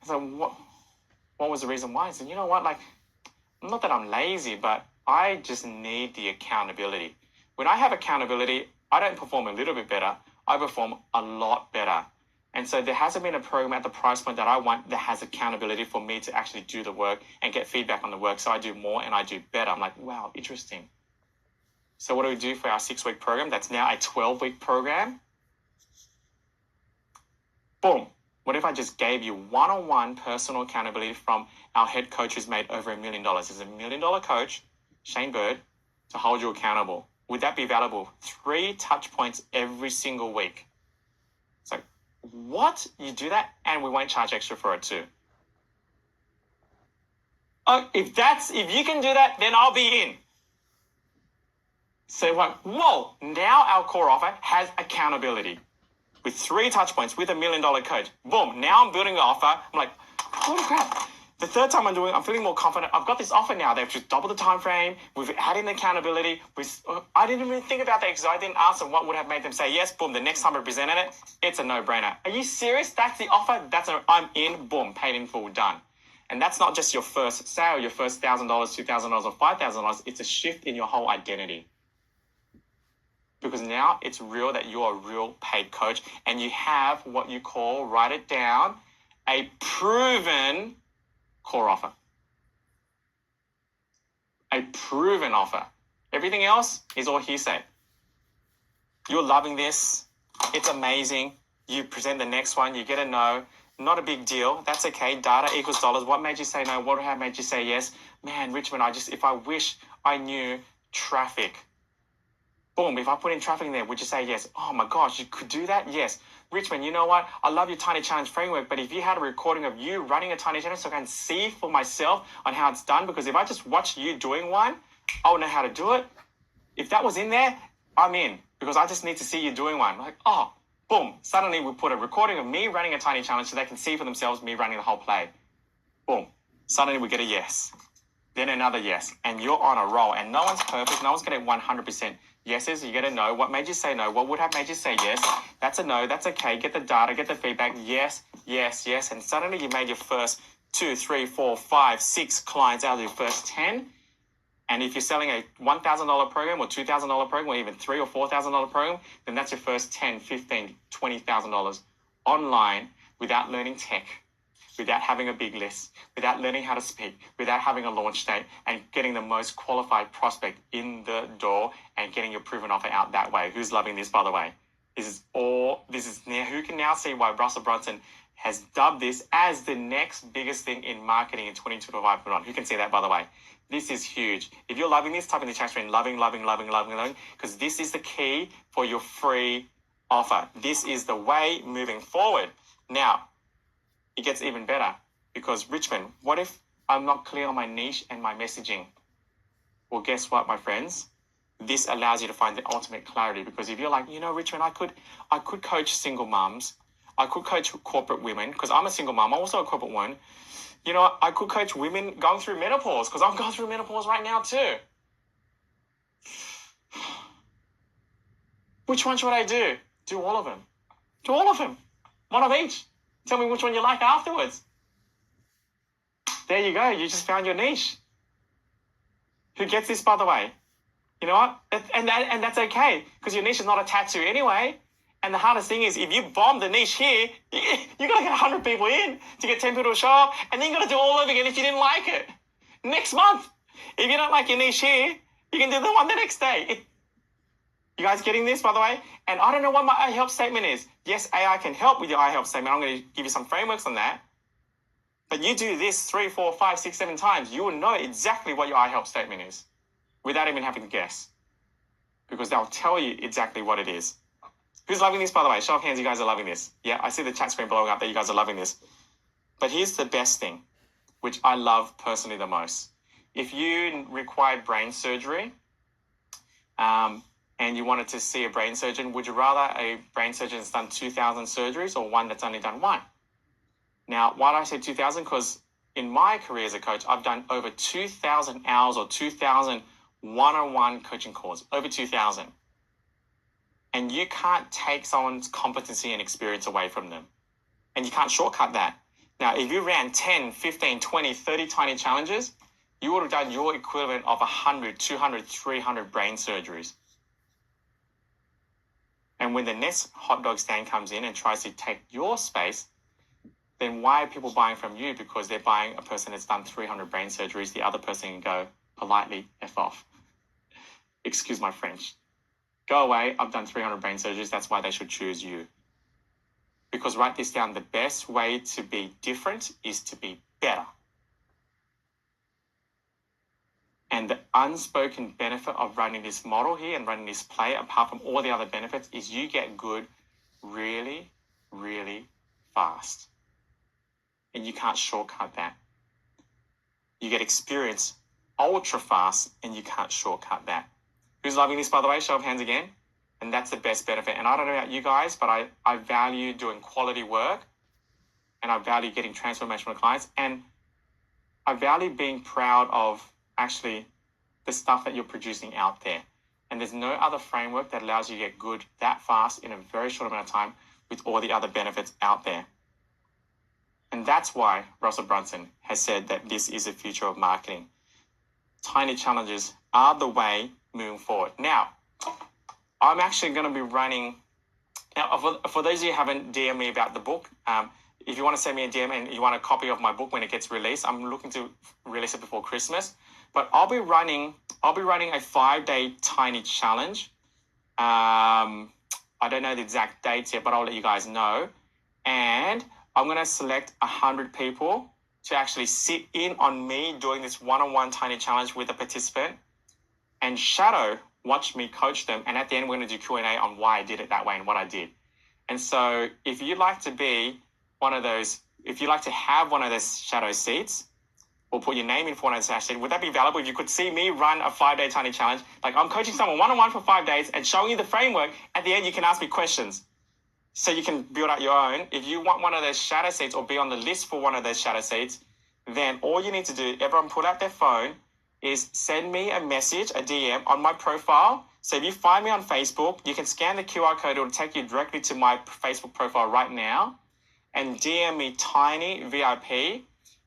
So what was the reason why? I said, you know what? Like, not that I'm lazy, but I just need the accountability. When I have accountability, I don't perform a little bit better. I perform a lot better. And so there hasn't been a program at the price point that I want that has accountability for me to actually do the work and get feedback on the work. So I do more and I do better. I'm like, wow, interesting. So what do we do for our 6-week program? That's now a 12-week program. Boom. What if I just gave you one-on-one personal accountability from our head coach who's made over $1 million? He's a $1 million coach, Shane Bird, to hold you accountable. Would that be valuable? 3 touch points every single week. It's like, what? You do that and we won't charge extra for it too. Oh, if you can do that, then I'll be in. So like, whoa, now our core offer has accountability. With 3 touch points with $1 million coach. Boom, now I'm building an offer. I'm like, holy crap. The third time I'm doing it, I'm feeling more confident. I've got this offer now. They've just doubled the time frame. We've added accountability. I didn't even think about that because I didn't ask them what would have made them say yes. Boom, the next time I presented it, it's a no-brainer. Are you serious? That's the offer? I'm in. Boom, paid in full, done. And that's not just your first sale, your first $1,000, $2,000, or $5,000. It's a shift in your whole identity. Because now it's real that you're a real paid coach and you have what you call, write it down, a proven core offer. A proven offer. Everything else is all hearsay. You're loving this. It's amazing. You present the next one. You get a no. Not a big deal. That's okay. Data equals dollars. What made you say no? What have made you say yes? Man, Richmond, if I wish I knew traffic. Boom, if I put in traffic in there, would you say yes? Oh my gosh, you could do that? Yes. Richmond, you know what? I love your Tiny Challenge framework, but if you had a recording of you running a Tiny Challenge so I can see for myself on how it's done, because if I just watch you doing one, I would know how to do it. If that was in there, I'm in, because I just need to see you doing one. Like, oh, Boom. Suddenly we put a recording of me running a tiny challenge so they can see for themselves me running the whole play. Boom. Suddenly we get a yes. Then another yes. And you're on a roll. And no one's perfect. No one's getting 100% yeses. You get a no. What made you say no? What would have made you say yes? That's a no. That's okay. Get the data. Get the feedback. Yes, yes, yes. And suddenly you made your first 2, 3, 4, 5, 6 clients out of your first 10. And if you're selling a $1,000 program or $2,000 program or even $3,000 or $4,000 program, then that's your first $10,000, $15,000, $20,000 online without learning tech, without having a big list, without learning how to speak, without having a launch date, and getting the most qualified prospect in the door and getting your proven offer out that way. Who's loving this, by the way? Who can now see why Russell Brunson has dubbed this as the next biggest thing in marketing in 2025 and on. Who can see that, by the way? This is huge. If you're loving this, type in the chat screen, loving, because this is the key for your free offer. This is the way moving forward. Now, it gets even better because Richmond, what if I'm not clear on my niche and my messaging? Well, guess what, my friends? This allows you to find the ultimate clarity, because if you're like, Richmond, I could coach single mums. I could coach corporate women because I'm a single mum. I'm also a corporate one. I could coach women going through menopause because I'm going through menopause right now too. Which one should I do? Do all of them. Do all of them. One of each. Tell me which one you like afterwards. There you go. You just found your niche. Who gets this, by the way? You know what? And that's okay, because your niche is not a tattoo anyway. And the hardest thing is, if you bomb the niche here, you got to get 100 people in to get 10 people to show up, and then you got to do all over again if you didn't like it. Next month, if you don't like your niche here, you can do the one the next day. You guys getting this, by the way? And I don't know what my I help statement is. Yes, AI can help with your I help statement. I'm going to give you some frameworks on that. But you do this 3, 4, 5, 6, 7 times, you will know exactly what your I help statement is without even having to guess, because they'll tell you exactly what it is. Who's loving this, by the way? Show of hands, you guys are loving this. Yeah, I see the chat screen blowing up there. You guys are loving this. But here's the best thing, which I love personally the most. If you required brain surgery and you wanted to see a brain surgeon, would you rather a brain surgeon that's done 2,000 surgeries or one that's only done one? Now, why do I say 2,000? Because in my career as a coach, I've done over 2,000 hours or 2,000 one-on-one coaching calls, over 2,000. And you can't take someone's competency and experience away from them. And you can't shortcut that. Now, if you ran 10, 15, 20, 30 tiny challenges, you would have done your equivalent of 100, 200, 300 brain surgeries. And when the next hot dog stand comes in and tries to take your space, then why are people buying from you? Because they're buying a person that's done 300 brain surgeries. The other person can go politely F off. Excuse my French. Go away, I've done 300 brain surgeries. That's why they should choose you. Because write this down, the best way to be different is to be better. And the unspoken benefit of running this model here and running this play, apart from all the other benefits, is you get good really, really fast. And you can't shortcut that. You get experience ultra fast, and you can't shortcut that. Who's loving this, by the way? Show of hands again. And that's the best benefit. And I don't know about you guys, but I value doing quality work, and I value getting transformational clients, and I value being proud of actually the stuff that you're producing out there. And there's no other framework that allows you to get good that fast in a very short amount of time with all the other benefits out there. And that's why Russell Brunson has said that this is the future of marketing. Tiny challenges are the way moving forward. Now, I'm actually going to be running. Now, for those of you who haven't DM'd me about the book, if you want to send me a DM and you want a copy of my book when it gets released, I'm looking to release it before Christmas. But I'll be running a 5-day tiny challenge. I don't know the exact dates yet, but I'll let you guys know. And I'm going to select 100 people to actually sit in on me doing this one-on-one tiny challenge with a participant and watch me coach them. And at the end, we're going to do Q&A on why I did it that way and what I did. And so if you'd like to be one of those, if you'd like to have one of those shadow seats or put your name in for one of those shadow seats, would that be valuable if you could see me run a 5-day tiny challenge? Like I'm coaching someone one-on-one for 5 days and showing you the framework. At the end, you can ask me questions. so you can build out your own. If you want one of those shadow seats or be on the list for one of those shadow seats, then all you need to do, everyone pull out their phone, is send me a message, a DM on my profile. So if you find me on Facebook, you can scan the QR code. It will take you directly to my Facebook profile right now and DM me Tiny VIP,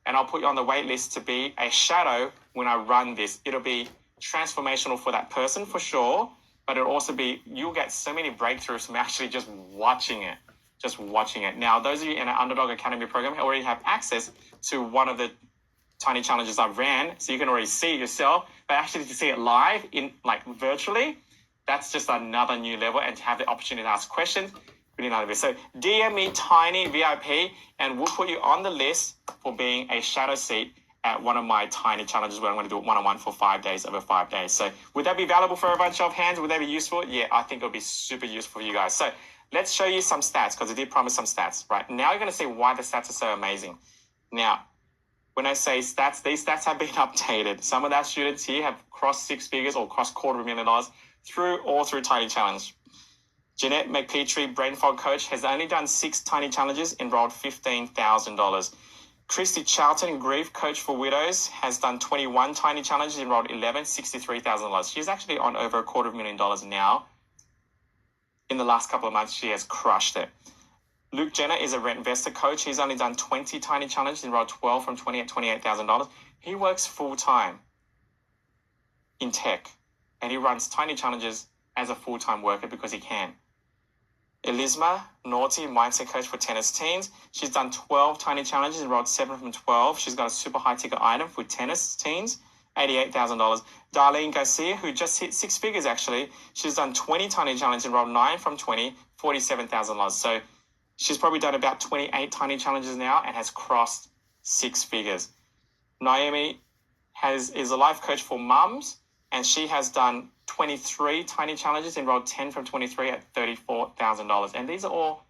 and I'll put you on the wait list to be a shadow when I run this. It'll be transformational for that person for sure, but it'll also be, you'll get so many breakthroughs from actually just watching it. Now, those of you in our Underdog Academy program already have access to one of the tiny challenges I've ran, so you can already see it yourself, but actually to see it live in like virtually, that's just another new level, and to have the opportunity to ask questions, really another bit. So DM me Tiny VIP, and we'll put you on the list for being a shadow seat at one of my tiny challenges where I'm going to do it one-on-one for 5 days, over 5 days. So would that be valuable for everyone? Show of hands, would that be useful? Yeah, I think it'll be super useful for you guys. So let's show you some stats, because I did promise some stats, right? Now you're going to see why the stats are so amazing. Now, when I say stats, these stats have been updated. Some of our students here have crossed 6 figures or crossed $250,000 through Tiny Challenge. Jeanette McPetrie, Brain Fog Coach, has only done 6 Tiny Challenges, enrolled $15,000. Christy Charlton, Grief Coach for Widows, has done 21 Tiny Challenges, enrolled $63,000. She's actually on over $250,000 now. In the last couple of months, she has crushed it. Luke Jenner is a rent investor coach. He's only done 20 Tiny Challenges, enrolled 12 from 20 at $28,000. He works full-time in tech, and he runs Tiny Challenges as a full-time worker because he can. Elisma Naughty, mindset coach for tennis teens. She's done 12 Tiny Challenges, enrolled 7 from 12. She's got a super high ticket item for tennis teens, $88,000. Darlene Garcia, who just hit 6 figures actually, she's done 20 Tiny Challenges, enrolled 9 from 20, $47,000. So she's probably done about 28 Tiny Challenges now and has crossed 6 figures. Naomi is a life coach for mums, and she has done 23 Tiny Challenges, enrolled 10 from 23 at $34,000. And these are all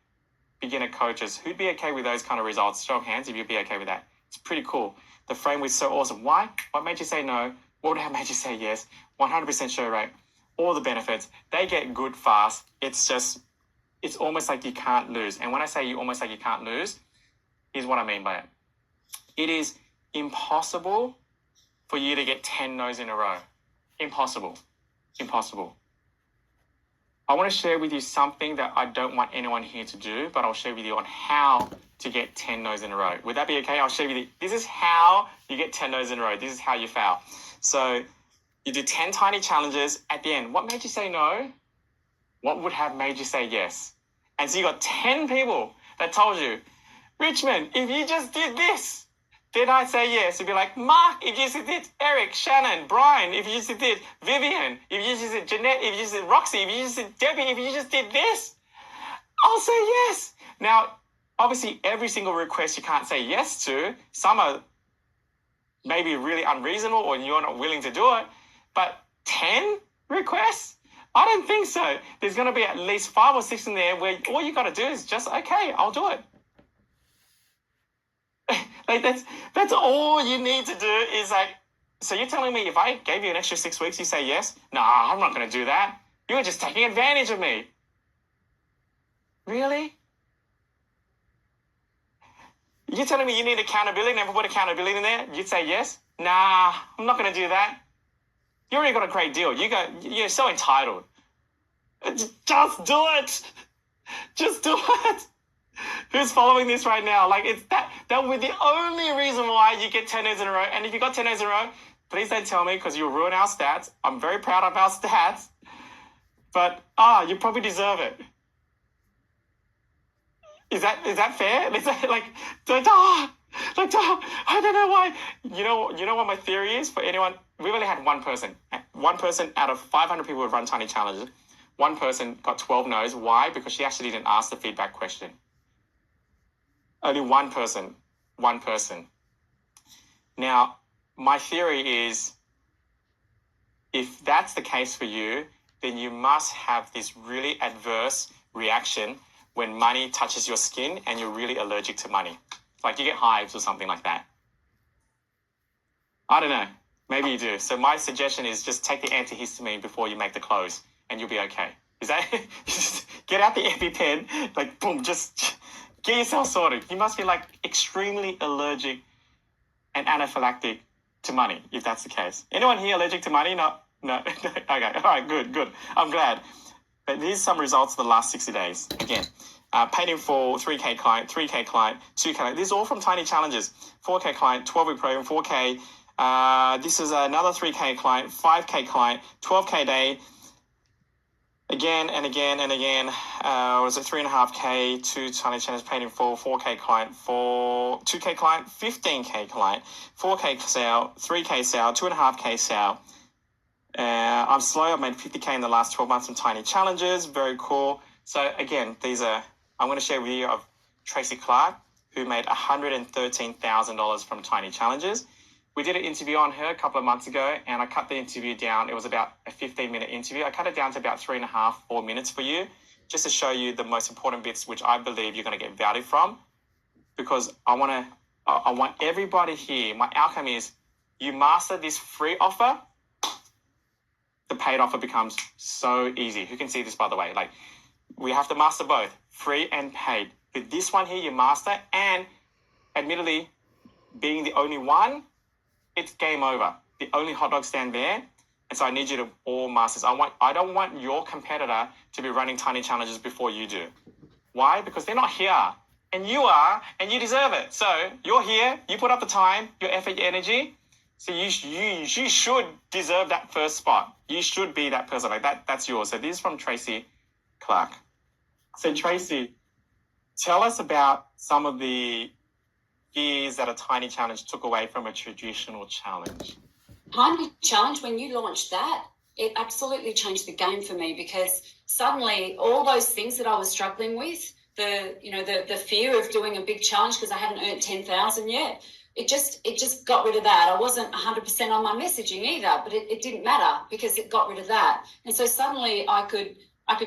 beginner coaches. Who'd be okay with those kind of results? Show of hands if you'd be okay with that. It's pretty cool. The framework is so awesome. Why? What made you say no? What would have made you say yes? 100% show rate. All the benefits. They get good fast. It's almost like you can't lose. And when I say almost like you can't lose, here's what I mean by it. It is impossible for you to get 10 no's in a row. Impossible. I want to share with you something that I don't want anyone here to do, but I'll share with you on how to get 10 no's in a row. Would that be okay? I'll share with you. This is how you get 10 no's in a row. This is how you fail. So you do 10 Tiny Challenges. At the end, what made you say no? What would have made you say yes? And so you got 10 people that told you, Richmond, if you just did this, then I say yes. You'd be like, Mark, if you just did Eric, Shannon, Brian, if you just did Vivian, if you just did Jeanette, if you just did Roxy, if you just did Debbie, if you just did this, I'll say yes. Now, obviously, every single request you can't say yes to. Some are maybe really unreasonable or you're not willing to do it. But 10 requests? I don't think so. There's going to be at least 5 or 6 in there where all you got to do is just, okay, I'll do it. Like that's all you need to do is like, so you're telling me if I gave you an extra 6 weeks, you say yes? Nah, I'm not going to do that. You were just taking advantage of me. Really? You're telling me you need accountability, never put accountability in there? You'd say yes? Nah, I'm not going to do that. You already got a great deal. You're so entitled. Just do it. Just do it. Who's following this right now? Like, it's that would be the only reason why you get 10 days in a row. And if you got 10 days in a row, please don't tell me because you'll ruin our stats. I'm very proud of our stats. But, you probably deserve it. Is that fair? Is that like, I don't know why. You know what my theory is for anyone? We've only had one person. One person out of 500 people who've run Tiny Challenges. One person got 12 no's. Why? Because she actually didn't ask the feedback question. Only one person. Now, my theory is, if that's the case for you, then you must have this really adverse reaction when money touches your skin and you're really allergic to money. Like you get hives or something like that. I don't know. Maybe you do. So my suggestion is just take the antihistamine before you make the close and you'll be okay. Is that just get out the EpiPen, like boom, just get yourself sorted. You must be like extremely allergic and anaphylactic to money, if that's the case. Anyone here allergic to money? No. Okay, all right, good. I'm glad. But here's some results of the last 60 days. Again, paid in full, 3K client, 3K client, 2K client. These are all from Tiny Challenges. 4K client, 12-week program, 4K. This is another 3K client, 5K client, 12K day. Again and again and again. Was it 3.5K, 2 Tiny Challenges paid in full, 4K client, 2K client, 15K client, 4K sale, 3K sale, 2.5K sale. I'm slow. I've made 50K in the last 12 months from Tiny Challenges. Very cool. So again, I'm going to share with you of Tracy Clark, who made $113,000 from Tiny Challenges. We did an interview on her a couple of months ago, and I cut the interview down. It was about a 15-minute interview. I cut it down to about 3.5, 4 minutes for you, just to show you the most important bits, which I believe you're going to get value from, because I want everybody here. My outcome is you master this free offer, the paid offer becomes so easy. Who can see this, by the way? Like, we have to master both, free and paid. With this one here, you master, and admittedly, being the only one, it's game over. The only hot dog stand there. And so I need you to all master. I don't want your competitor to be running Tiny Challenges before you do. Why? Because they're not here. And you are, and you deserve it. So you're here, you put up the time, your effort, your energy. So you should deserve that first spot. You should be that person. Like that's yours. So this is from Tracy Clark. So Tracy, tell us about some of the fears that a Tiny Challenge took away from a traditional challenge. Tiny Challenge, when you launched that, it absolutely changed the game for me, because suddenly all those things that I was struggling with, the fear of doing a big challenge because I hadn't earned 10,000 yet, it just got rid of that. I wasn't 100% on my messaging either, but it didn't matter because it got rid of that. And so suddenly I could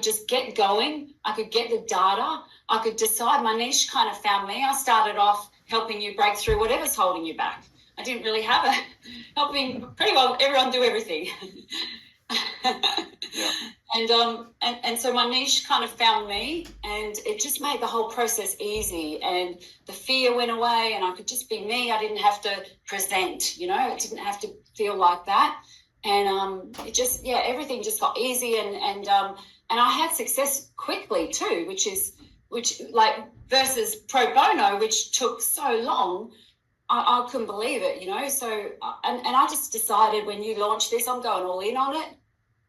just get going. I could get the data. I could decide. My niche kind of found me. I started off helping you break through whatever's holding you back. I didn't really have helping pretty well everyone do everything. Yeah. And so my niche kind of found me, and it just made the whole process easy, and the fear went away, and I could just be me. I didn't have to present, it didn't have to feel like that. And everything just got easy, and I had success quickly too, which versus pro bono, which took so long. I couldn't believe it, so and I just decided when you launched this, I'm going all in on it,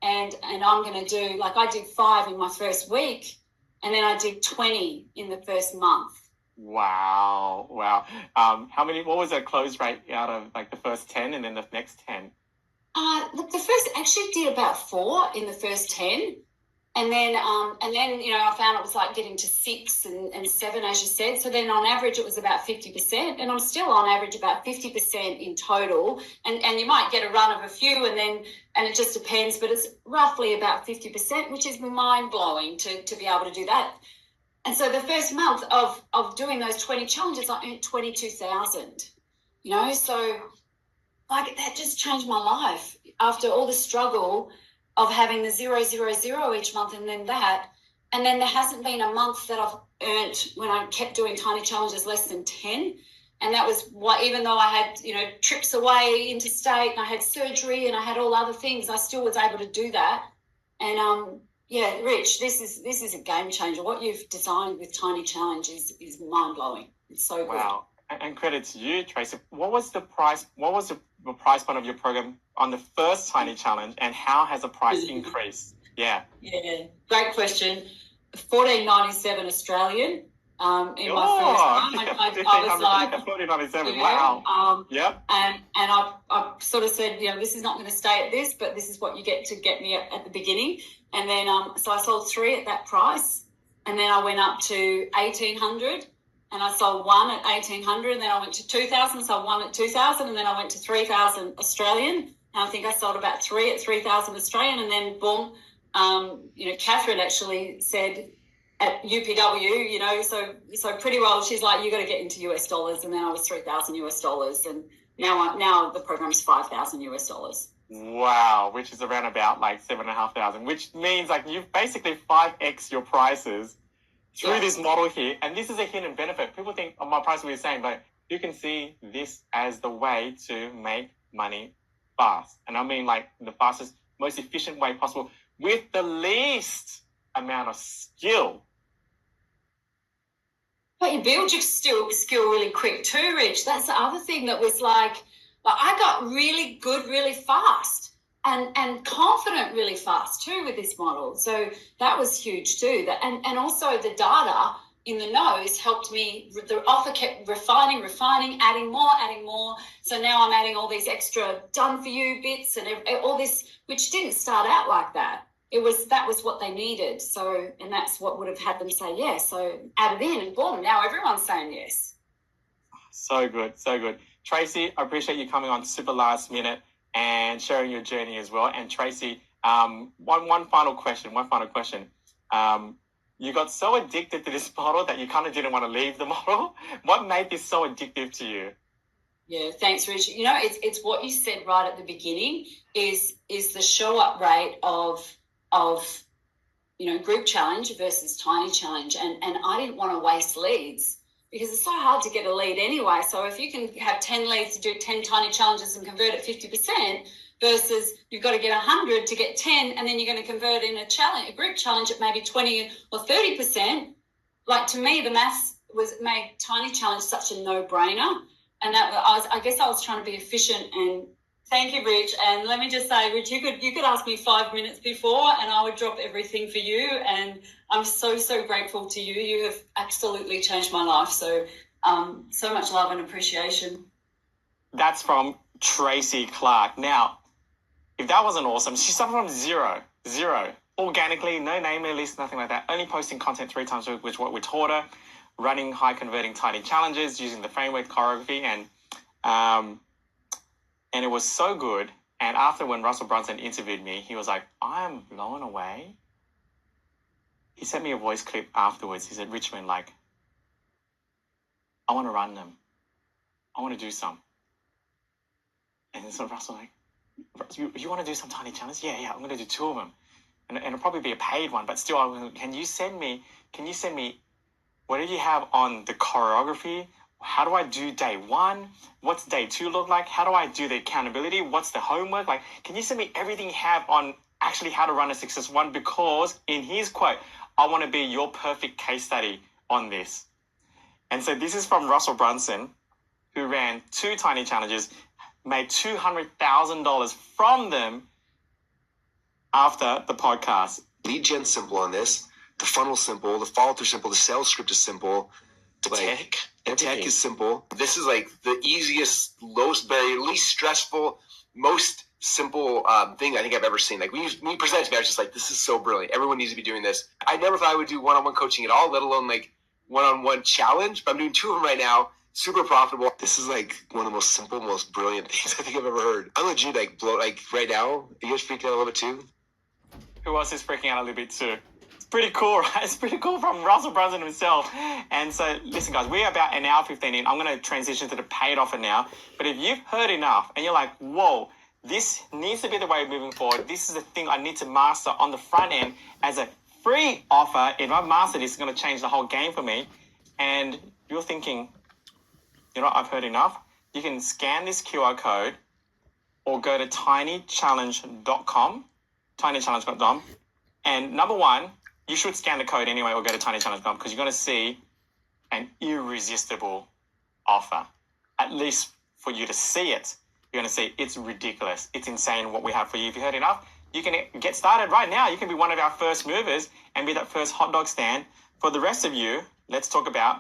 and I'm going to do, I did 5 in my first week, and then I did 20 in the first month. Wow. What was that close rate out of the first 10 and then the next 10? Look, the first actually did about 4 in the first 10. And then I found it was getting to 6 and 7, as you said. So then on average, it was about 50%. And I'm still on average about 50% in total. And you might get a run of a few and it just depends. But it's roughly about 50%, which is mind-blowing to be able to do that. And so the first month of doing those 20 challenges, I earned 22,000, So that just changed my life after all the struggle of having the 0, 0, 0 each month, and then that. And then there hasn't been a month that I've earned, when I kept doing Tiny Challenges, less than 10. And that was why, even though I had, trips away interstate, and I had surgery and I had all other things, I still was able to do that. And Rich, this is a game changer. What you've designed with Tiny Challenge is mind blowing. It's so good. Wow. And credit to you, Tracy. What was the price point of your program on the first Tiny Challenge, and how has the price increased? Yeah. Yeah, great question. $14.97 Australian. In my first time, I was like, $14.97. Wow. Yep. And I sort of said, this is not going to stay at this, but this is what you get to get me at the beginning. And then so I sold 3 at that price, and then I went up to 1,800. And I sold 1 at 1,800, and then I went to 2,000, sold 1 at 2,000, and then I went to 3,000 Australian. And I think I sold about 3 at 3,000 Australian, and then boom, Catherine actually said at UPW, so pretty well, she's like, you got to get into US dollars, and then I was 3,000 US dollars, and now the program is 5,000 US dollars. Wow, which is around about like 7,500, which means like you've basically 5x your prices through this model here. And this is a hidden benefit. People think, oh, my price will be the same, but you can see this as the way to make money fast. And I mean like the fastest, most efficient way possible with the least amount of skill. But you build your skill really quick too, Rich. That's the other thing that was like I got really good really fast and confident really fast too with this model. So that was huge too. And also the data in the nose helped me. The offer kept refining, adding more. So now I'm adding all these extra done for you bits and all this, which didn't start out like that. That was what they needed. So, and that's what would have had them say yes. So add it in and boom, now everyone's saying yes. So good, so good. Tracy, I appreciate you coming on super last minute and sharing your journey as well. And Tracy, one final question. You got so addicted to this model that you kind of didn't want to leave the model. What made this so addictive to you? Yeah, thanks, Rich. You know, it's what you said right at the beginning is the show up rate of group challenge versus tiny challenge. And I didn't want to waste leads because it's so hard to get a lead anyway. So if you can have 10 leads to do 10 tiny challenges and convert at 50% versus you've got to get 100 to get 10 and then you're going to convert in a group challenge at maybe 20 or 30%. Like to me, the maths made tiny challenge such a no-brainer. And I guess I was trying to be efficient. And thank you, Rich. And let me just say, Rich, you could ask me 5 minutes before and I would drop everything for you. And I'm so, so grateful to you. You have absolutely changed my life. So so much love and appreciation. That's from Tracy Clark. Now, if that wasn't awesome, she started from zero, organically, no name list, nothing like that, only posting content 3 times a week, which is what we taught her, running high converting tiny challenges, using the framework choreography, and it was so good. And after when Russell Brunson interviewed me, he was like, I am blown away. He sent me a voice clip afterwards. He said, Richmond, like, I want to run them. I want to do some. And so Russell like, you want to do some tiny challenges? Yeah, I'm going to do 2 of them. And it'll probably be a paid one, but still, can you send me, what do you have on the choreography? How do I do day 1? What's day 2 look like? How do I do the accountability? What's the homework? Like, can you send me everything you have on actually how to run a success one? Because in his quote, I want to be your perfect case study on this. And so this is from Russell Brunson, who ran 2 tiny challenges, made $200,000 from them after the podcast. Lead gen simple on this. The funnel simple. The follow through simple. The sales script is simple. The tech is simple. This is like the easiest, lowest barrier, least stressful, most simple thing I think I've ever seen. Like when you present it to me, I was just like, this is so brilliant. Everyone needs to be doing this. I never thought I would do one-on-one coaching at all, let alone like one-on-one challenge. But I'm doing 2 of them right now. Super profitable. This is like one of the most simple, most brilliant things I think I've ever heard. I'm legit like right now. Are you guys freaking out a little bit too? Who else is freaking out a little bit too? It's pretty cool, right? It's pretty cool from Russell Brunson himself. And so, listen, guys, we're about an hour 15 in. I'm going to transition to the paid offer now. But if you've heard enough and you're like, whoa, this needs to be the way moving forward. This is the thing I need to master on the front end as a free offer. If I master this, it's going to change the whole game for me. And you're thinking, you know, I've heard enough. You can scan this QR code or go to tinychallenge.com, tinychallenge.com. And number 1, you should scan the code anyway or go to tinychallenge.com because you're going to see an irresistible offer. At least for you to see it, you're going to see it's ridiculous. It's insane what we have for you. If you heard enough, you can get started right now. You can be one of our first movers and be that first hot dog stand. For the rest of you, let's talk about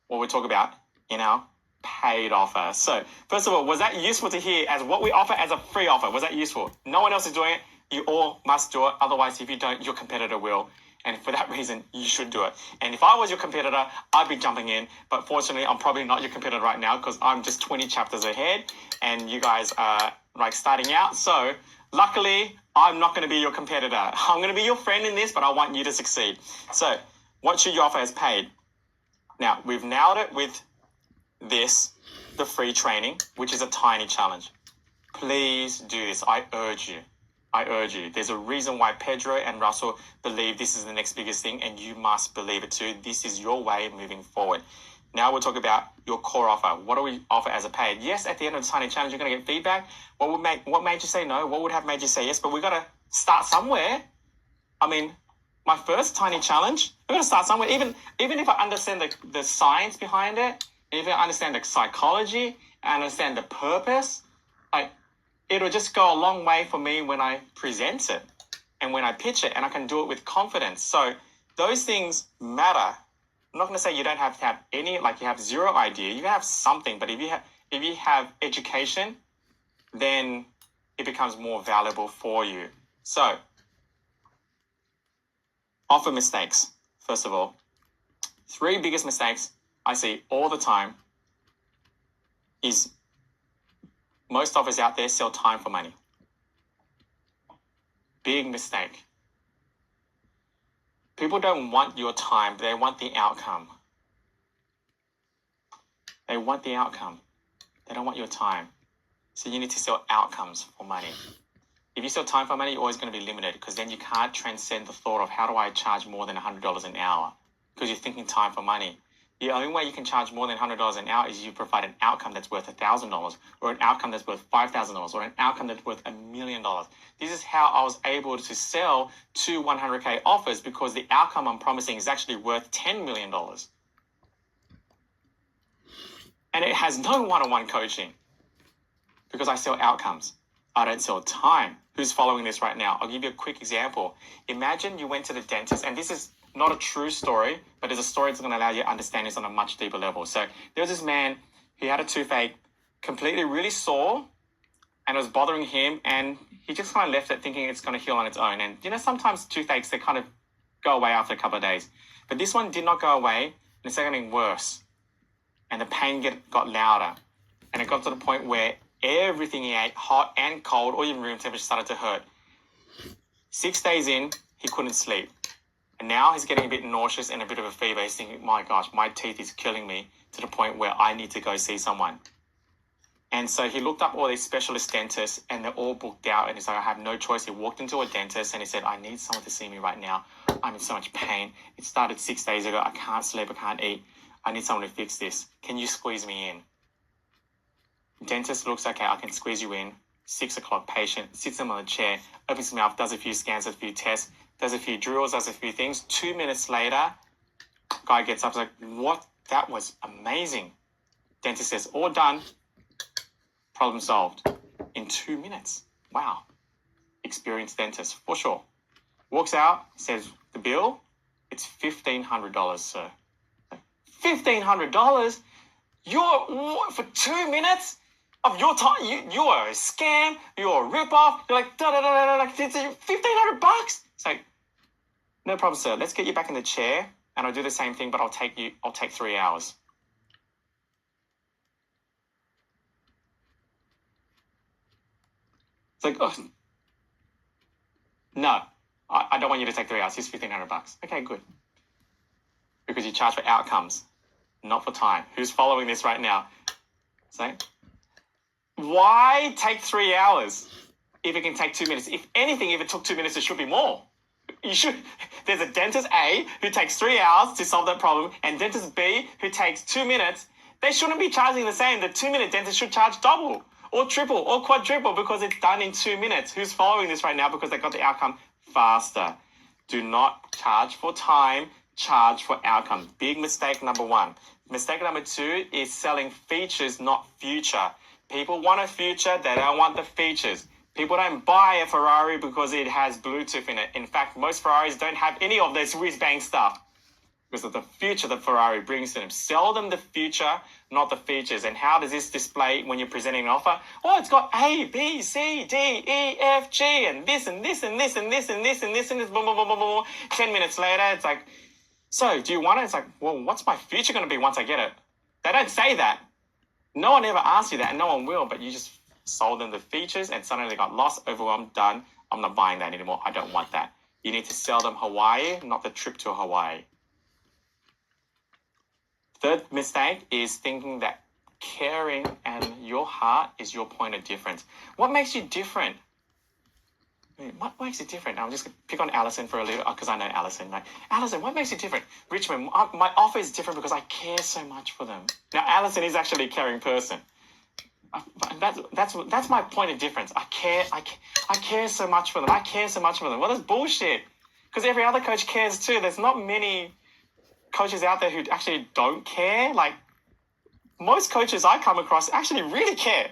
what we talk about in our paid offer. So first of all, was that useful to hear as what we offer as a free offer? Was that useful? No one else is doing it. You all must do it. Otherwise, if you don't, your competitor will. And for that reason, you should do it. And if I was your competitor, I'd be jumping in. But fortunately, I'm probably not your competitor right now because I'm just 20 chapters ahead and you guys are like starting out. So luckily, I'm not going to be your competitor. I'm going to be your friend in this, but I want you to succeed. So what should you offer as paid? Now, we've nailed it with this, the free training, which is a tiny challenge. please do this. I urge you. There's a reason why Pedro and Russell believe this is the next biggest thing, and you must believe it too. This is your way of moving forward. Now we'll talk about your core offer. What do we offer as a paid? Yes, at the end of the tiny challenge, you're going to get feedback. What made you say no? What would have made you say yes? But we got to start somewhere. I mean, my first tiny challenge, we're going to start somewhere. Even if I understand the science behind it, if I understand the psychology, I understand the purpose, it'll just go a long way for me when I present it and when I pitch it, and I can do it with confidence. So those things matter. I'm not going to say you don't have to have any, like you have zero idea. You can have something, but if you have education, then it becomes more valuable for you. So, offer mistakes. First of all, 3 biggest mistakes I see all the time is most offers out there sell time for money. Big mistake. People don't want your time, they want the outcome. They want the outcome. They don't want your time. So you need to sell outcomes for money. If you sell time for money, you're always going to be limited, because then you can't transcend the thought of how do I charge more than $100 an hour, because you're thinking time for money. The only way you can charge more than $100 an hour is you provide an outcome that's worth $1,000, or an outcome that's worth $5,000, or an outcome that's worth $1 million. This is how I was able to sell 2 100K offers, because the outcome I'm promising is actually worth $10 million. And it has no one-on-one coaching, because I sell outcomes. I don't sell time. Who's following this right now? I'll give you a quick example. Imagine you went to the dentist, and this is not a true story, but it's a story that's going to allow you to understand this on a much deeper level. So there was this man, he had a toothache, completely really sore, and it was bothering him, and he just kind of left it thinking it's going to heal on its own. And you know, sometimes toothaches, they kind of go away after a couple of days. But this one did not go away, and it's getting worse. And the pain got louder. And it got to the point where everything he ate, hot and cold, or even room temperature, started to hurt. 6 days in, he couldn't sleep. And now he's getting a bit nauseous and a bit of a fever. He's thinking, my gosh, my teeth is killing me, to the point where I need to go see someone. And so he looked up all these specialist dentists, and they're all booked out. And he's like, I have no choice. He walked into a dentist and he said, I need someone to see me right now. I'm in so much pain. It started 6 days ago. I can't sleep. I can't eat. I need someone to fix this. Can you squeeze me in? Dentist looks, okay, I can squeeze you in. 6 o'clock, patient sits him on a chair, opens his mouth, does a few scans, does a few tests, does a few drills, does a few things. 2 minutes later, guy gets up, like, what? That was amazing. Dentist says, all done. Problem solved. In 2 minutes. Wow. Experienced dentist, for sure. Walks out, says, the bill, it's $1,500, sir. $1,500? You're, for 2 minutes of your time, you are a scam, you're a ripoff, you're like, like, it's $1,500? It's like, no problem, sir. Let's get you back in the chair, and I'll do the same thing, but I'll take 3 hours. It's like, oh, no, I don't want you to take 3 hours. Here's $1,500. Okay, good. Because you charge for outcomes, not for time. Who's following this right now? So, why take 3 hours if it can take 2 minutes? If anything, if it took 2 minutes, it should be more. There's a dentist A who takes 3 hours to solve that problem, and dentist B who takes 2 minutes. They shouldn't be charging the same. The 2 minute dentist should charge double or triple or quadruple, because it's done in 2 minutes. Who's following this right now? Because they got the outcome faster. Do not charge for time, charge for outcome. Big mistake number 1. Mistake number 2 is selling features, not future. People want a future, they don't want the features. People don't buy a Ferrari because it has Bluetooth in it. In fact, most Ferraris don't have any of this whiz-bang stuff because of the future that Ferrari brings to them. Sell them the future, not the features. And how does this display when you're presenting an offer? Oh, it's got A, B, C, D, E, F, G, and this, and this, and this, and this, and this, and this, and this, boom, boom, boom, boom, boom. 10 minutes later, it's like, so do you want it? It's like, well, what's my future going to be once I get it? They don't say that. No one ever asks you that, and no one will, but you just sold them the features, and suddenly they got lost, overwhelmed, done. I'm not buying that anymore. I don't want that. You need to sell them Hawaii, not the trip to Hawaii. Third mistake is thinking that caring and your heart is your point of difference. What makes you different? What makes it different? I'm just going to pick on Alison for a little, because I know Alison. Like, Alison, what makes it different? Richmond, my offer is different because I care so much for them. Now, Alison is actually a caring person. That's my point of difference. I care so much for them. I care so much for them. Well, that's bullshit. Because every other coach cares too. There's not many coaches out there who actually don't care. Like, most coaches I come across actually really care.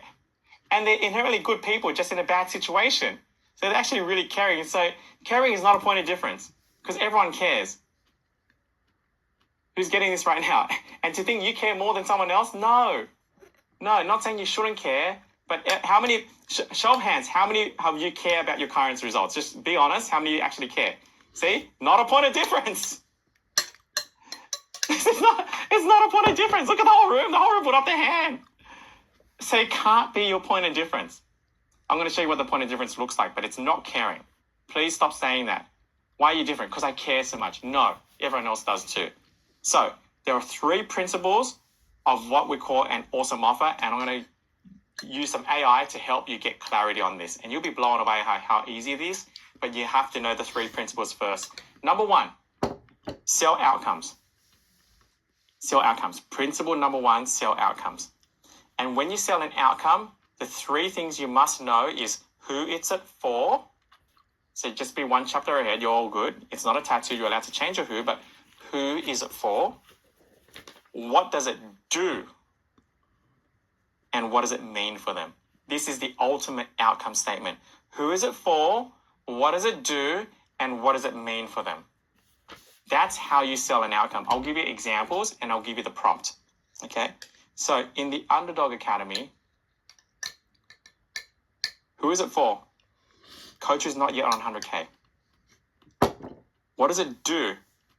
And they're inherently good people just in a bad situation. So they're actually really caring. So caring is not a point of difference because everyone cares. Who's getting this right now? And to think you care more than someone else? No, not saying you shouldn't care, but how many, show of hands, how many of you care about your current results? Just be honest, how many of you actually care? See, not a point of difference. It's not a point of difference. Look at the whole room put up their hand. So it can't be your point of difference. I'm going to show you what the point of difference looks like, but it's not caring. Please stop saying that. Why are you different? Because I care so much. No, everyone else does too. So there are 3 principles of what we call an awesome offer, and I'm going to use some AI to help you get clarity on this. And you'll be blown away how easy it is, but you have to know the 3 principles first. Number 1, sell outcomes. Sell outcomes. Principle number 1, sell outcomes. And when you sell an outcome, the 3 things you must know is who it's for. So just be 1 chapter ahead. You're all good. It's not a tattoo. You're allowed to change your who, but who is it for? What does it do? And what does it mean for them? This is the ultimate outcome statement. Who is it for? What does it do? And what does it mean for them? That's how you sell an outcome. I'll give you examples and I'll give you the prompt. Okay? So in the Underdog Academy, who is it for? Coaches not yet on 100K. What does it do?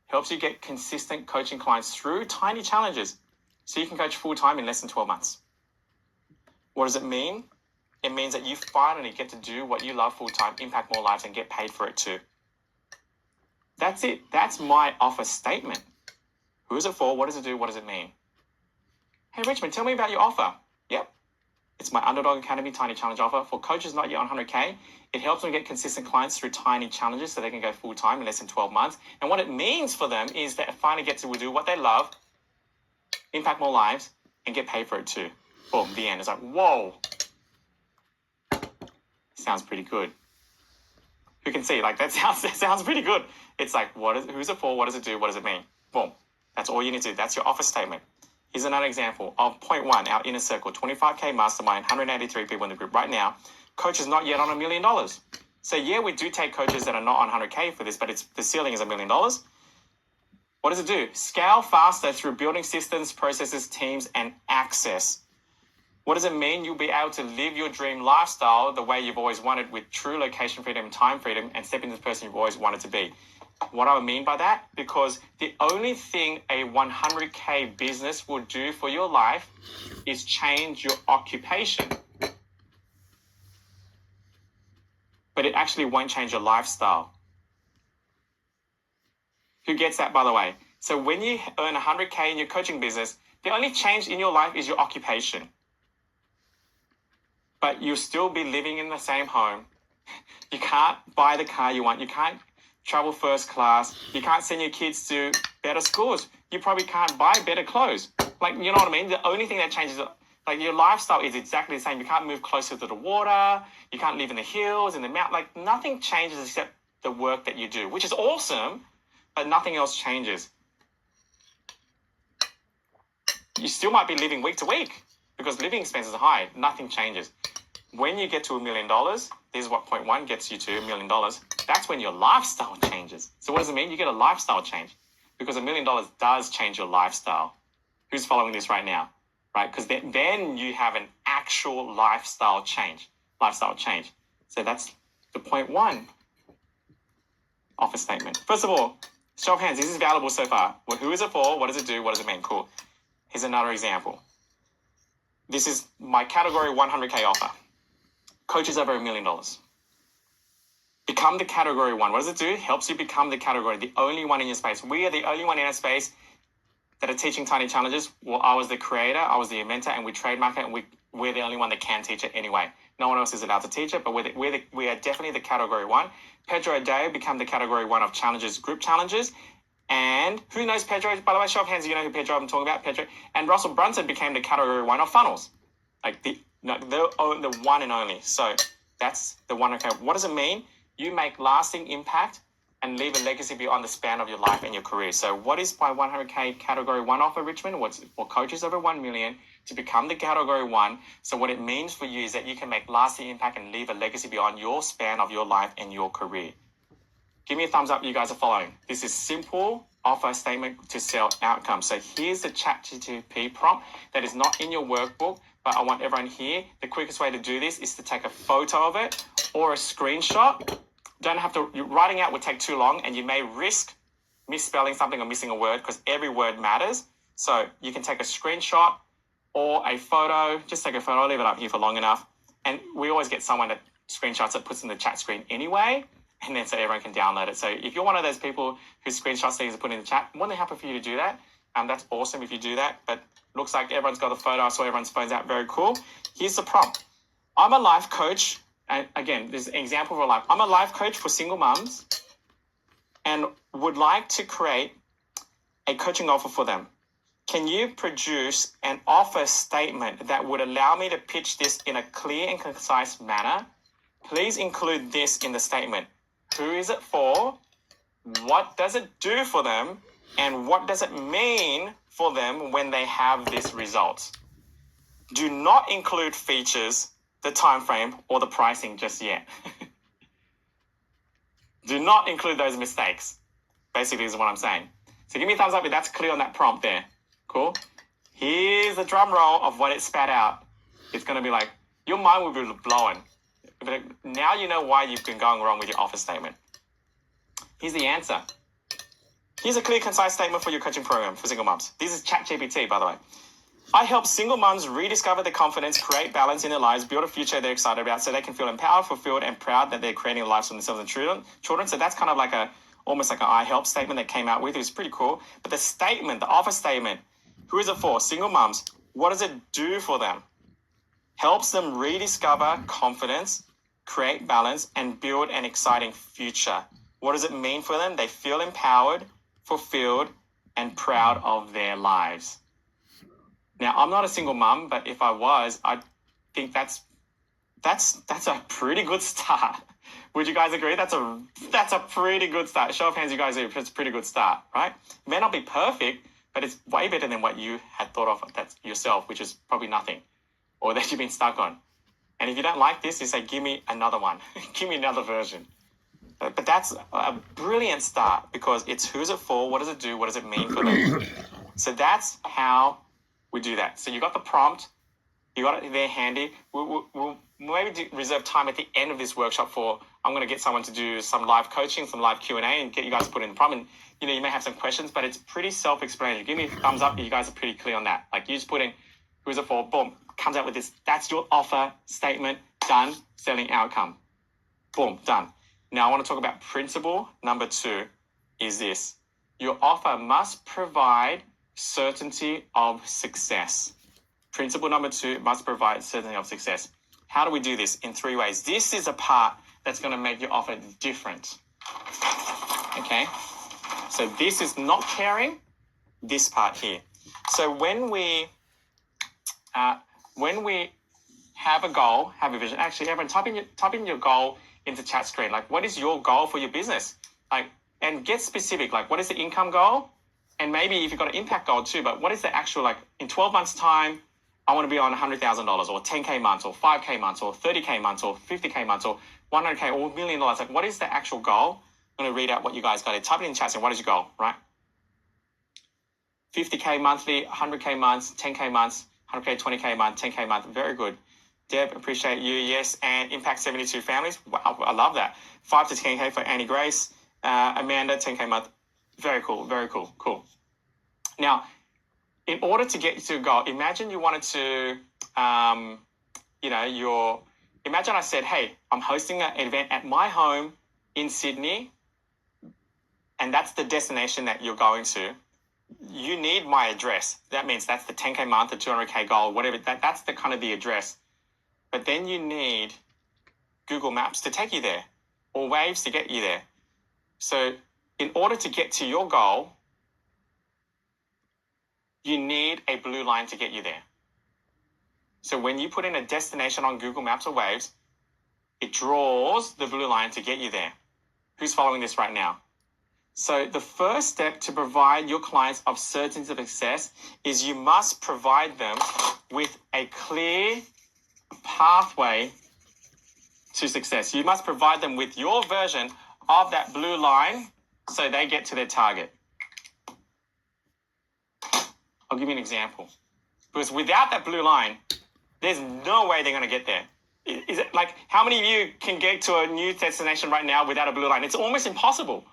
Helps you get consistent coaching clients through tiny challenges so you can coach full-time in less than 12 months. What does it mean? It means that you finally get to do what you love full-time, impact more lives, and get paid for it too. That's it. That's my offer statement. Who is it for? What does it do? What does it mean? Hey, Richmond, tell me about your offer. Yep. It's my Underdog Academy Tiny Challenge offer for coaches not yet on 100K. It helps them get consistent clients through tiny challenges so they can go full-time in less than 12 months. And what it means for them is that they finally get to do what they love, impact more lives, and get paid for it too. Boom, the end. It's like, whoa. Sounds pretty good. Who can see? Like, that sounds pretty good. It's like, who's it for? What does it do? What does it mean? Boom. That's all you need to do. That's your offer statement. Here's another example of point 1, our inner circle, 25K mastermind, 183 people in the group right now. Coaches not yet on $1 million. So yeah, we do take coaches that are not on 100K for this, but the ceiling is $1 million. What does it do? Scale faster through building systems, processes, teams, and access. What does it mean? You'll be able to live your dream lifestyle the way you've always wanted, with true location freedom, time freedom, and step into the person you've always wanted to be. What do I mean by that? Because the only thing a 100K business will do for your life is change your occupation. But it actually won't change your lifestyle. Who gets that, by the way? So when you earn 100K in your coaching business, the only change in your life is your occupation. But you'll still be living in the same home. You can't buy the car you want. You can't travel first class. You can't send your kids to better schools. You probably can't buy better clothes. Like, you know what I mean? The only thing that changes, like, your lifestyle is exactly the same. You can't move closer to the water. You can't live in the hills, in the mountain. Like, nothing changes except the work that you do, which is awesome, but nothing else changes. You still might be living week to week because living expenses are high. Nothing changes. When you get to $1 million, this is what point 1 gets you to $1 million. That's when your lifestyle changes. So what does it mean? You get a lifestyle change because $1 million does change your lifestyle. Who's following this right now? Right? Because then you have an actual lifestyle change. So that's the point 1 offer statement. First of all, show of hands. This is valuable so far. Well, who is it for? What does it do? What does it mean? Cool. Here's another example. This is my category 100K offer. Coaches over $1 million. Become the category 1. What does it do? Helps you become the category, the only one in your space. We are the only one in our space that are teaching Tiny Challenges, well, I was the creator, I was the inventor, and we trademark it, and we're the only one that can teach it anyway. No one else is allowed to teach it, but we are definitely the category one. Pedro Adao become the category one of challenges, group challenges. And who knows Pedro? By the way, show of hands, you know who Pedro I'm talking about, Pedro. And Russell Brunson became the category one of funnels. Like the one and only. So that's the one. Okay, what does it mean? You make lasting impact and leave a legacy beyond the span of your life and your career. So what is my 100K category one offer, Richmond? What's for coaches over 1 million to become the category one? So what it means for you is that you can make lasting impact and leave a legacy beyond your span of your life and your career. Give me a thumbs up you guys are following. This is simple offer statement to sell outcomes. So here's the ChatGPT prompt that is not in your workbook, but I want everyone here. The quickest way to do this is to take a photo of it or a screenshot. Don't have to, writing out would take too long and you may risk misspelling something or missing a word because every word matters. So you can take a screenshot or a photo, just take a photo, I'll leave it up here for long enough. And we always get someone that screenshots it, puts in the chat screen anyway, and then so everyone can download it. So if you're one of those people who screenshots things and put in the chat, more than happy for you to do that. That's awesome if you do that, but looks like everyone's got the photo. I saw everyone's phones out, very cool. Here's the prompt. I'm a life coach. And again, this is an example of a life. I'm a life coach for single mums and would like to create a coaching offer for them. Can you produce an offer statement that would allow me to pitch this in a clear and concise manner? Please include this in the statement. Who is it for? What does it do for them? And what does it mean for them when they have this result? Do not include features, the time frame, or the pricing just yet. Do not include those mistakes. Basically is what I'm saying. So give me a thumbs up if that's clear on that prompt there. Cool. Here's the drum roll of what it spat out. It's going to be like, your mind will be blowing. But now you know why you've been going wrong with your offer statement. Here's the answer. Here's a clear, concise statement for your coaching program for single moms. This is ChatGPT, by the way. I help single moms rediscover their confidence, create balance in their lives, build a future they're excited about so they can feel empowered, fulfilled, and proud that they're creating lives for themselves and children. So that's kind of like almost like an I help statement that came out with. It was pretty cool. But the statement, the offer statement, who is it for? Single moms. What does it do for them? Helps them rediscover confidence, create balance, and build an exciting future. What does it mean for them? They feel empowered, fulfilled, and proud of their lives. Now, I'm not a single mum, but if I was, I think that's a pretty good start. Would you guys agree? That's a pretty good start. Show of hands, you guys agree. It's a pretty good start, right? It may not be perfect, but it's way better than what you had thought of that yourself, which is probably nothing, or that you've been stuck on. And if you don't like this, you say, give me another one. Give me another version. But that's a brilliant start because it's who's it for, what does it do, what does it mean for them? So that's how we do that. So you got the prompt, you got it there handy. We'll maybe reserve time at the end of this workshop for, I'm going to get someone to do some live coaching, some live Q&A and get you guys to put in the prompt. And, you may have some questions, but it's pretty self-explanatory. Give me a thumbs up if you guys are pretty clear on that. Like you just put in, who's it for, boom, comes out with this. That's your offer statement, done, selling outcome. Boom, done. Now I want to talk about principle number 2 is this. Your offer must provide certainty of success. Principle number 2 must provide certainty of success. How do we do this? In 3 ways. This is a part that's going to make your offer different. Okay? So this is not caring, this part here. So when we have a goal, have a vision, actually everyone type in your goal into chat screen. Like, what is your goal for your business? Like, and get specific. Like, what is the income goal? And maybe if you've got an impact goal too, but what is the actual, like, in 12 months time, I want to be on $100,000 or 10K months or 5K months or 30K months or 50K months or 100K or $1 million. Like, what is the actual goal? I'm going to read out what you guys got. Type it in chat screen. What is your goal, right? 50K monthly, 100K months, 10K months, 100K, 20K month, 10K month. Very good. Deb, appreciate you. Yes, and impact 72 families. Wow, I love that. 5 to 10K for Annie Grace. Amanda, 10K month. Very cool, very cool, cool. Now, in order to get you to a goal, imagine you wanted to, imagine I said, hey, I'm hosting an event at my home in Sydney, and that's the destination that you're going to. you need my address. That means that's the 10K month, the 200K goal, whatever. That's the kind of the address. But then you need Google Maps to take you there, or Waves to get you there. So in order to get to your goal, you need a blue line to get you there. So when you put in a destination on Google Maps or Waves, it draws the blue line to get you there. Who's following this right now? So the first step to provide your clients of certainty of success is you must provide them with a clear pathway to success. You must provide them with your version of that blue line so they get to their target. I'll give you an example. Because without that blue line, there's no way they're going to get there. Is it like, how many of you can get to a new destination right now without a blue line? It's almost impossible.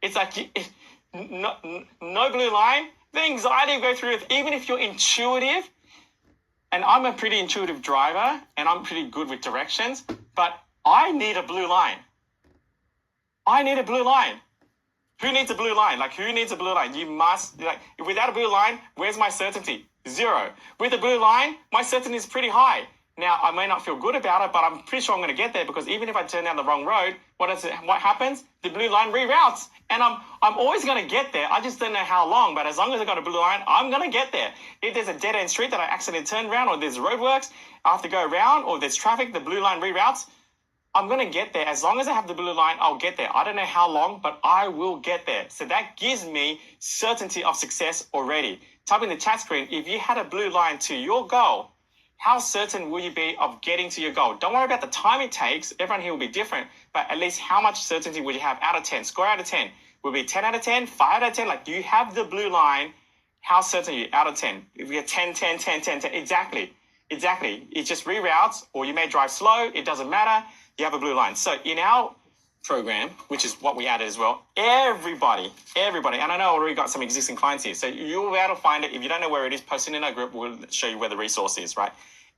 It's like, no blue line, the anxiety you go through, even if you're intuitive, and I'm a pretty intuitive driver, and I'm pretty good with directions, but I need a blue line. I need a blue line. Who needs a blue line? Like, who needs a blue line? You must, like, without a blue line, where's my certainty? 0. With a blue line, my certainty is pretty high. Now, I may not feel good about it, but I'm pretty sure I'm going to get there, because even if I turn down the wrong road, what happens? The blue line reroutes, and I'm always going to get there. I just don't know how long, but as long as I got a blue line, I'm going to get there. If there's a dead-end street that I accidentally turn around, or there's roadworks, I have to go around, or there's traffic, the blue line reroutes, I'm going to get there. As long as I have the blue line, I'll get there. I don't know how long, but I will get there. So that gives me certainty of success already. Type in the chat screen, if you had a blue line to your goal, how certain will you be of getting to your goal? Don't worry about the time it takes. Everyone here will be different, but at least how much certainty would you have out of 10? Score out of 10. Will it be 10 out of 10, 5 out of 10? Like, do you have the blue line? How certain are you out of 10? If you get 10, 10, 10, 10, 10, exactly. It just reroutes, or you may drive slow. It doesn't matter. You have a blue line. So in our program, which is what we added as well, everybody, and I know I already got some existing clients here, so you'll be able to find it. If you don't know where it is, post it in our group. We'll show you where the resource is, right?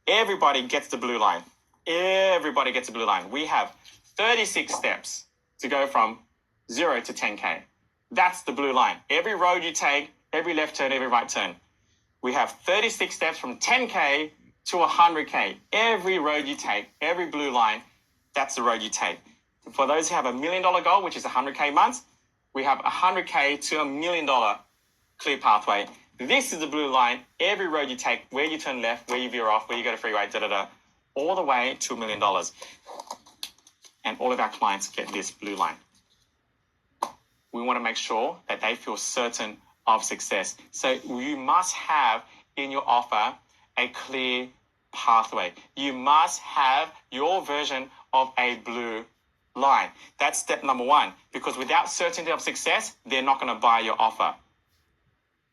Everybody gets the blue line. Everybody gets a blue line. We have 36 steps to go from 0 to 10K. That's the blue line. Every road you take, every left turn, every right turn. We have 36 steps from 10K to 100K. Every road you take, every blue line, that's the road you take. For those who have $1 million goal, which is 100K months, we have 100K to $1 million clear pathway. This is the blue line. Every road you take, where you turn left, where you veer off, where you go to freeway, all the way to $1 million. And all of our clients get this blue line. We want to make sure that they feel certain of success. So you must have in your offer a clear pathway. You must have your version of a blue line. That's step number 1, because without certainty of success, they're not going to buy your offer.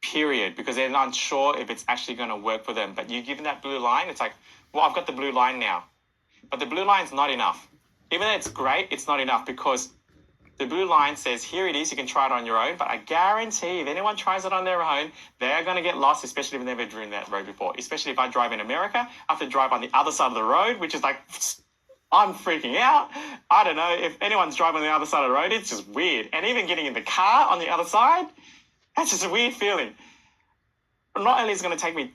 Period. Because they're not sure if it's actually going to work for them. But you give them that blue line, it's like, well, I've got the blue line now. But the blue line's not enough. Even though it's great, it's not enough, because the blue line says, here it is, you can try it on your own. But I guarantee if anyone tries it on their own, they're going to get lost, especially if they've never driven that road before. Especially if I drive in America, I have to drive on the other side of the road, which is like, I'm freaking out. I don't know if anyone's driving on the other side of the road. It's just weird. And even getting in the car on the other side, that's just a weird feeling. Not only is it going to take me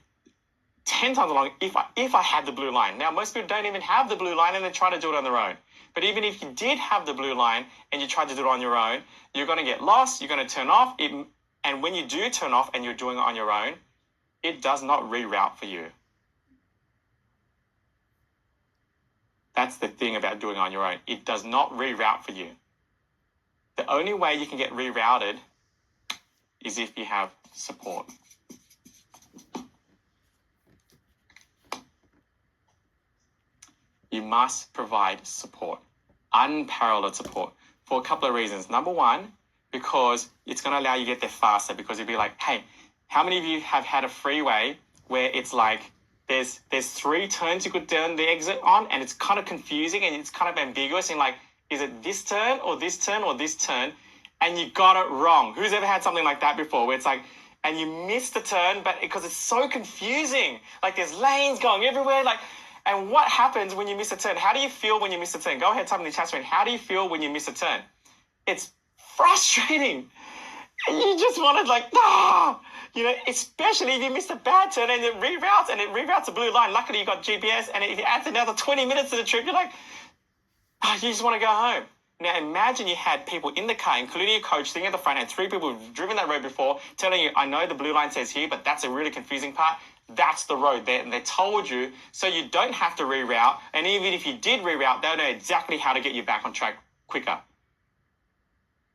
10 times long if I had the blue line. Now, most people don't even have the blue line and they try to do it on their own. But even if you did have the blue line and you tried to do it on your own, you're going to get lost. You're going to turn off. And when you do turn off and you're doing it on your own, it does not reroute for you. That's the thing about doing it on your own. It does not reroute for you. The only way you can get rerouted is if you have support. You must provide support, unparalleled support, for a couple of reasons. Number 1, because it's going to allow you to get there faster, because you'll be like, hey, how many of you have had a freeway where it's like there's 3 turns you could turn the exit on, and it's kind of confusing and it's kind of ambiguous, and like, is it this turn or this turn or this turn? And you got it wrong. Who's ever had something like that before, where it's like, and you missed the turn, but because it's so confusing, like there's lanes going everywhere, like. And what happens when you miss a turn? How do you feel when you miss a turn? Go ahead, type in the chat screen. How do you feel when you miss a turn? It's frustrating. And you just wanted like, ah, you know, especially if you missed a bad turn and it reroutes a blue line. Luckily you got GPS and it adds another 20 minutes to the trip. You're like, oh, you just want to go home. Now imagine you had people in the car, including your coach, sitting at the front, and 3 people who've driven that road before, telling you, I know the blue line says here, but that's a really confusing part. That's the road there, and they told you, so you don't have to reroute. And even if you did reroute, they'll know exactly how to get you back on track quicker.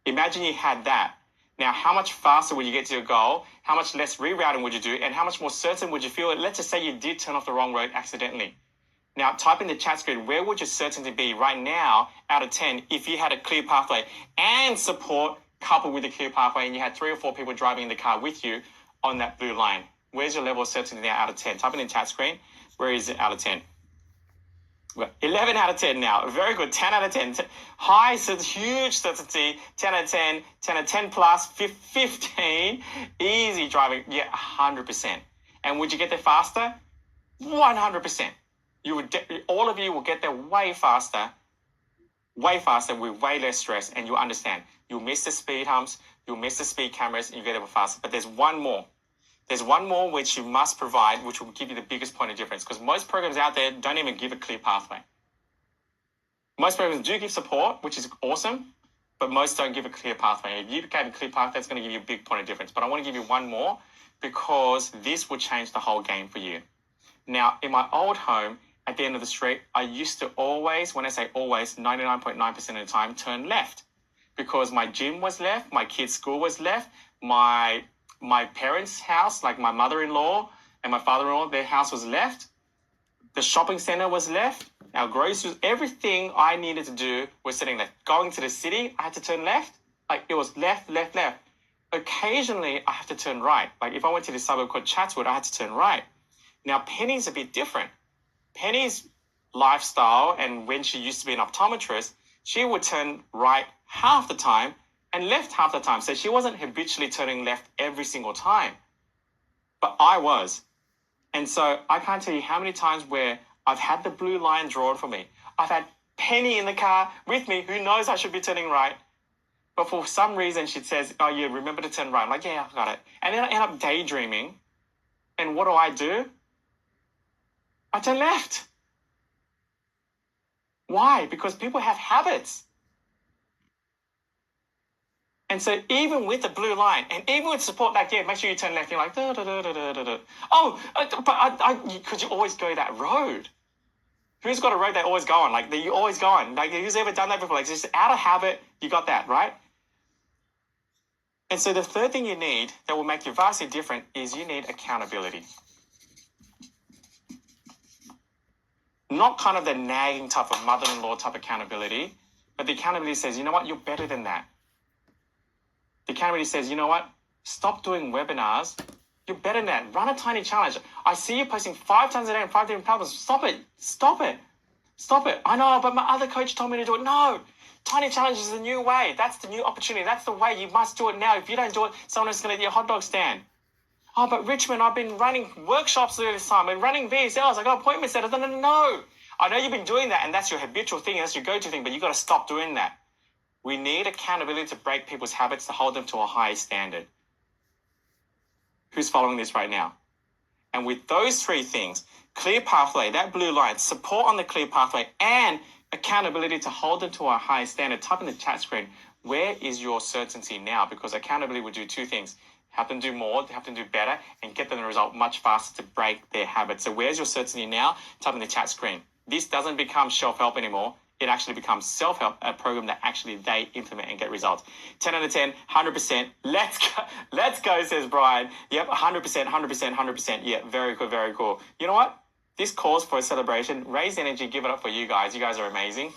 Imagine you had that. Now, how much faster would you get to your goal? How much less rerouting would you do? And how much more certain would you feel? Let's just say you did turn off the wrong road accidentally. Now, type in the chat screen, where would your certainty be right now out of 10 if you had a clear pathway and support coupled with a clear pathway and you had 3 or 4 people driving in the car with you on that blue line? Where's your level of certainty now out of 10? Type in the chat screen. Where is it out of 10? Well, 11 out of 10 now. Very good. 10 out of 10. High, so huge certainty. 10 out of 10. 10 out of 10 plus. 15. Easy driving. Yeah, 100%. And would you get there faster? 100%. All of you will get there way faster with way less stress, and you'll understand. You'll miss the speed humps, you'll miss the speed cameras, and you get there faster. But there's one more. There's one more which you must provide, which will give you the biggest point of difference, because most programs out there don't even give a clear pathway. Most programs do give support, which is awesome, but most don't give a clear pathway. If you gave a clear pathway, that's going to give you a big point of difference. But I want to give you one more, because this will change the whole game for you. Now, in my old home, at the end of the street, I used to always, when I say always, 99.9% of the time, turn left. Because my gym was left, my kids' school was left, my parents' house, like my mother-in-law and my father-in-law, their house was left. The shopping center was left. Our groceries, everything I needed to do was sitting left. Going to the city, I had to turn left. Like it was left, left, left. Occasionally, I have to turn right. Like if I went to this suburb called Chatswood, I had to turn right. Now, Penny's a bit different. Penny's lifestyle, and when she used to be an optometrist, she would turn right half the time and left half the time. So she wasn't habitually turning left every single time. But I was. And so I can't tell you how many times where I've had the blue line drawn for me. I've had Penny in the car with me who knows I should be turning right. But for some reason she says, oh yeah, remember to turn right. I'm like, yeah, I got it. And then I end up daydreaming. And what do? I turn left. Why? Because people have habits. And so even with the blue line, and even with support, like, yeah, make sure you turn left. You're like, da, da, da, da, da, da. Oh, but because you always go that road. Who's got a road they always go on? Like, you always go on. Like, who's ever done that before? Like, just out of habit, you got that, right? And so the third thing you need that will make you vastly different is you need accountability. Not kind of the nagging type of mother-in-law type accountability, but the accountability says, you know what, you're better than that. The accountability says, you know what, stop doing webinars. You're better than that. Run a tiny challenge. I see you posting 5 times a day on 5 different platforms. Stop it. Stop it. Stop it. I know, but my other coach told me to do it. No. Tiny challenge is the new way. That's the new opportunity. That's the way. You must do it now. If you don't do it, someone else is going to eat your hot dog stand. Oh, but Richmond, I've been running workshops through this time and running VSLs. I got appointments set. No. I know you've been doing that, and that's your habitual thing, and that's your go-to thing, but you've got to stop doing that. We need accountability to break people's habits, to hold them to a high standard. Who's following this right now? And with those 3 things, clear pathway, that blue line, support on the clear pathway, and accountability to hold them to a high standard, type in the chat screen, where is your certainty now? Because accountability will do 2 things. Help them do more, help them do better, and get them the result much faster to break their habits. So where's your certainty now? Type in the chat screen. This doesn't become self-help anymore. It actually becomes self-help, a program that actually they implement and get results. 10 out of 10, 100%. Let's go, says Brian. Yep, 100%, 100%, 100%. Yeah, very cool, very cool. You know what? This calls for a celebration. Raise energy, give it up for you guys. You guys are amazing.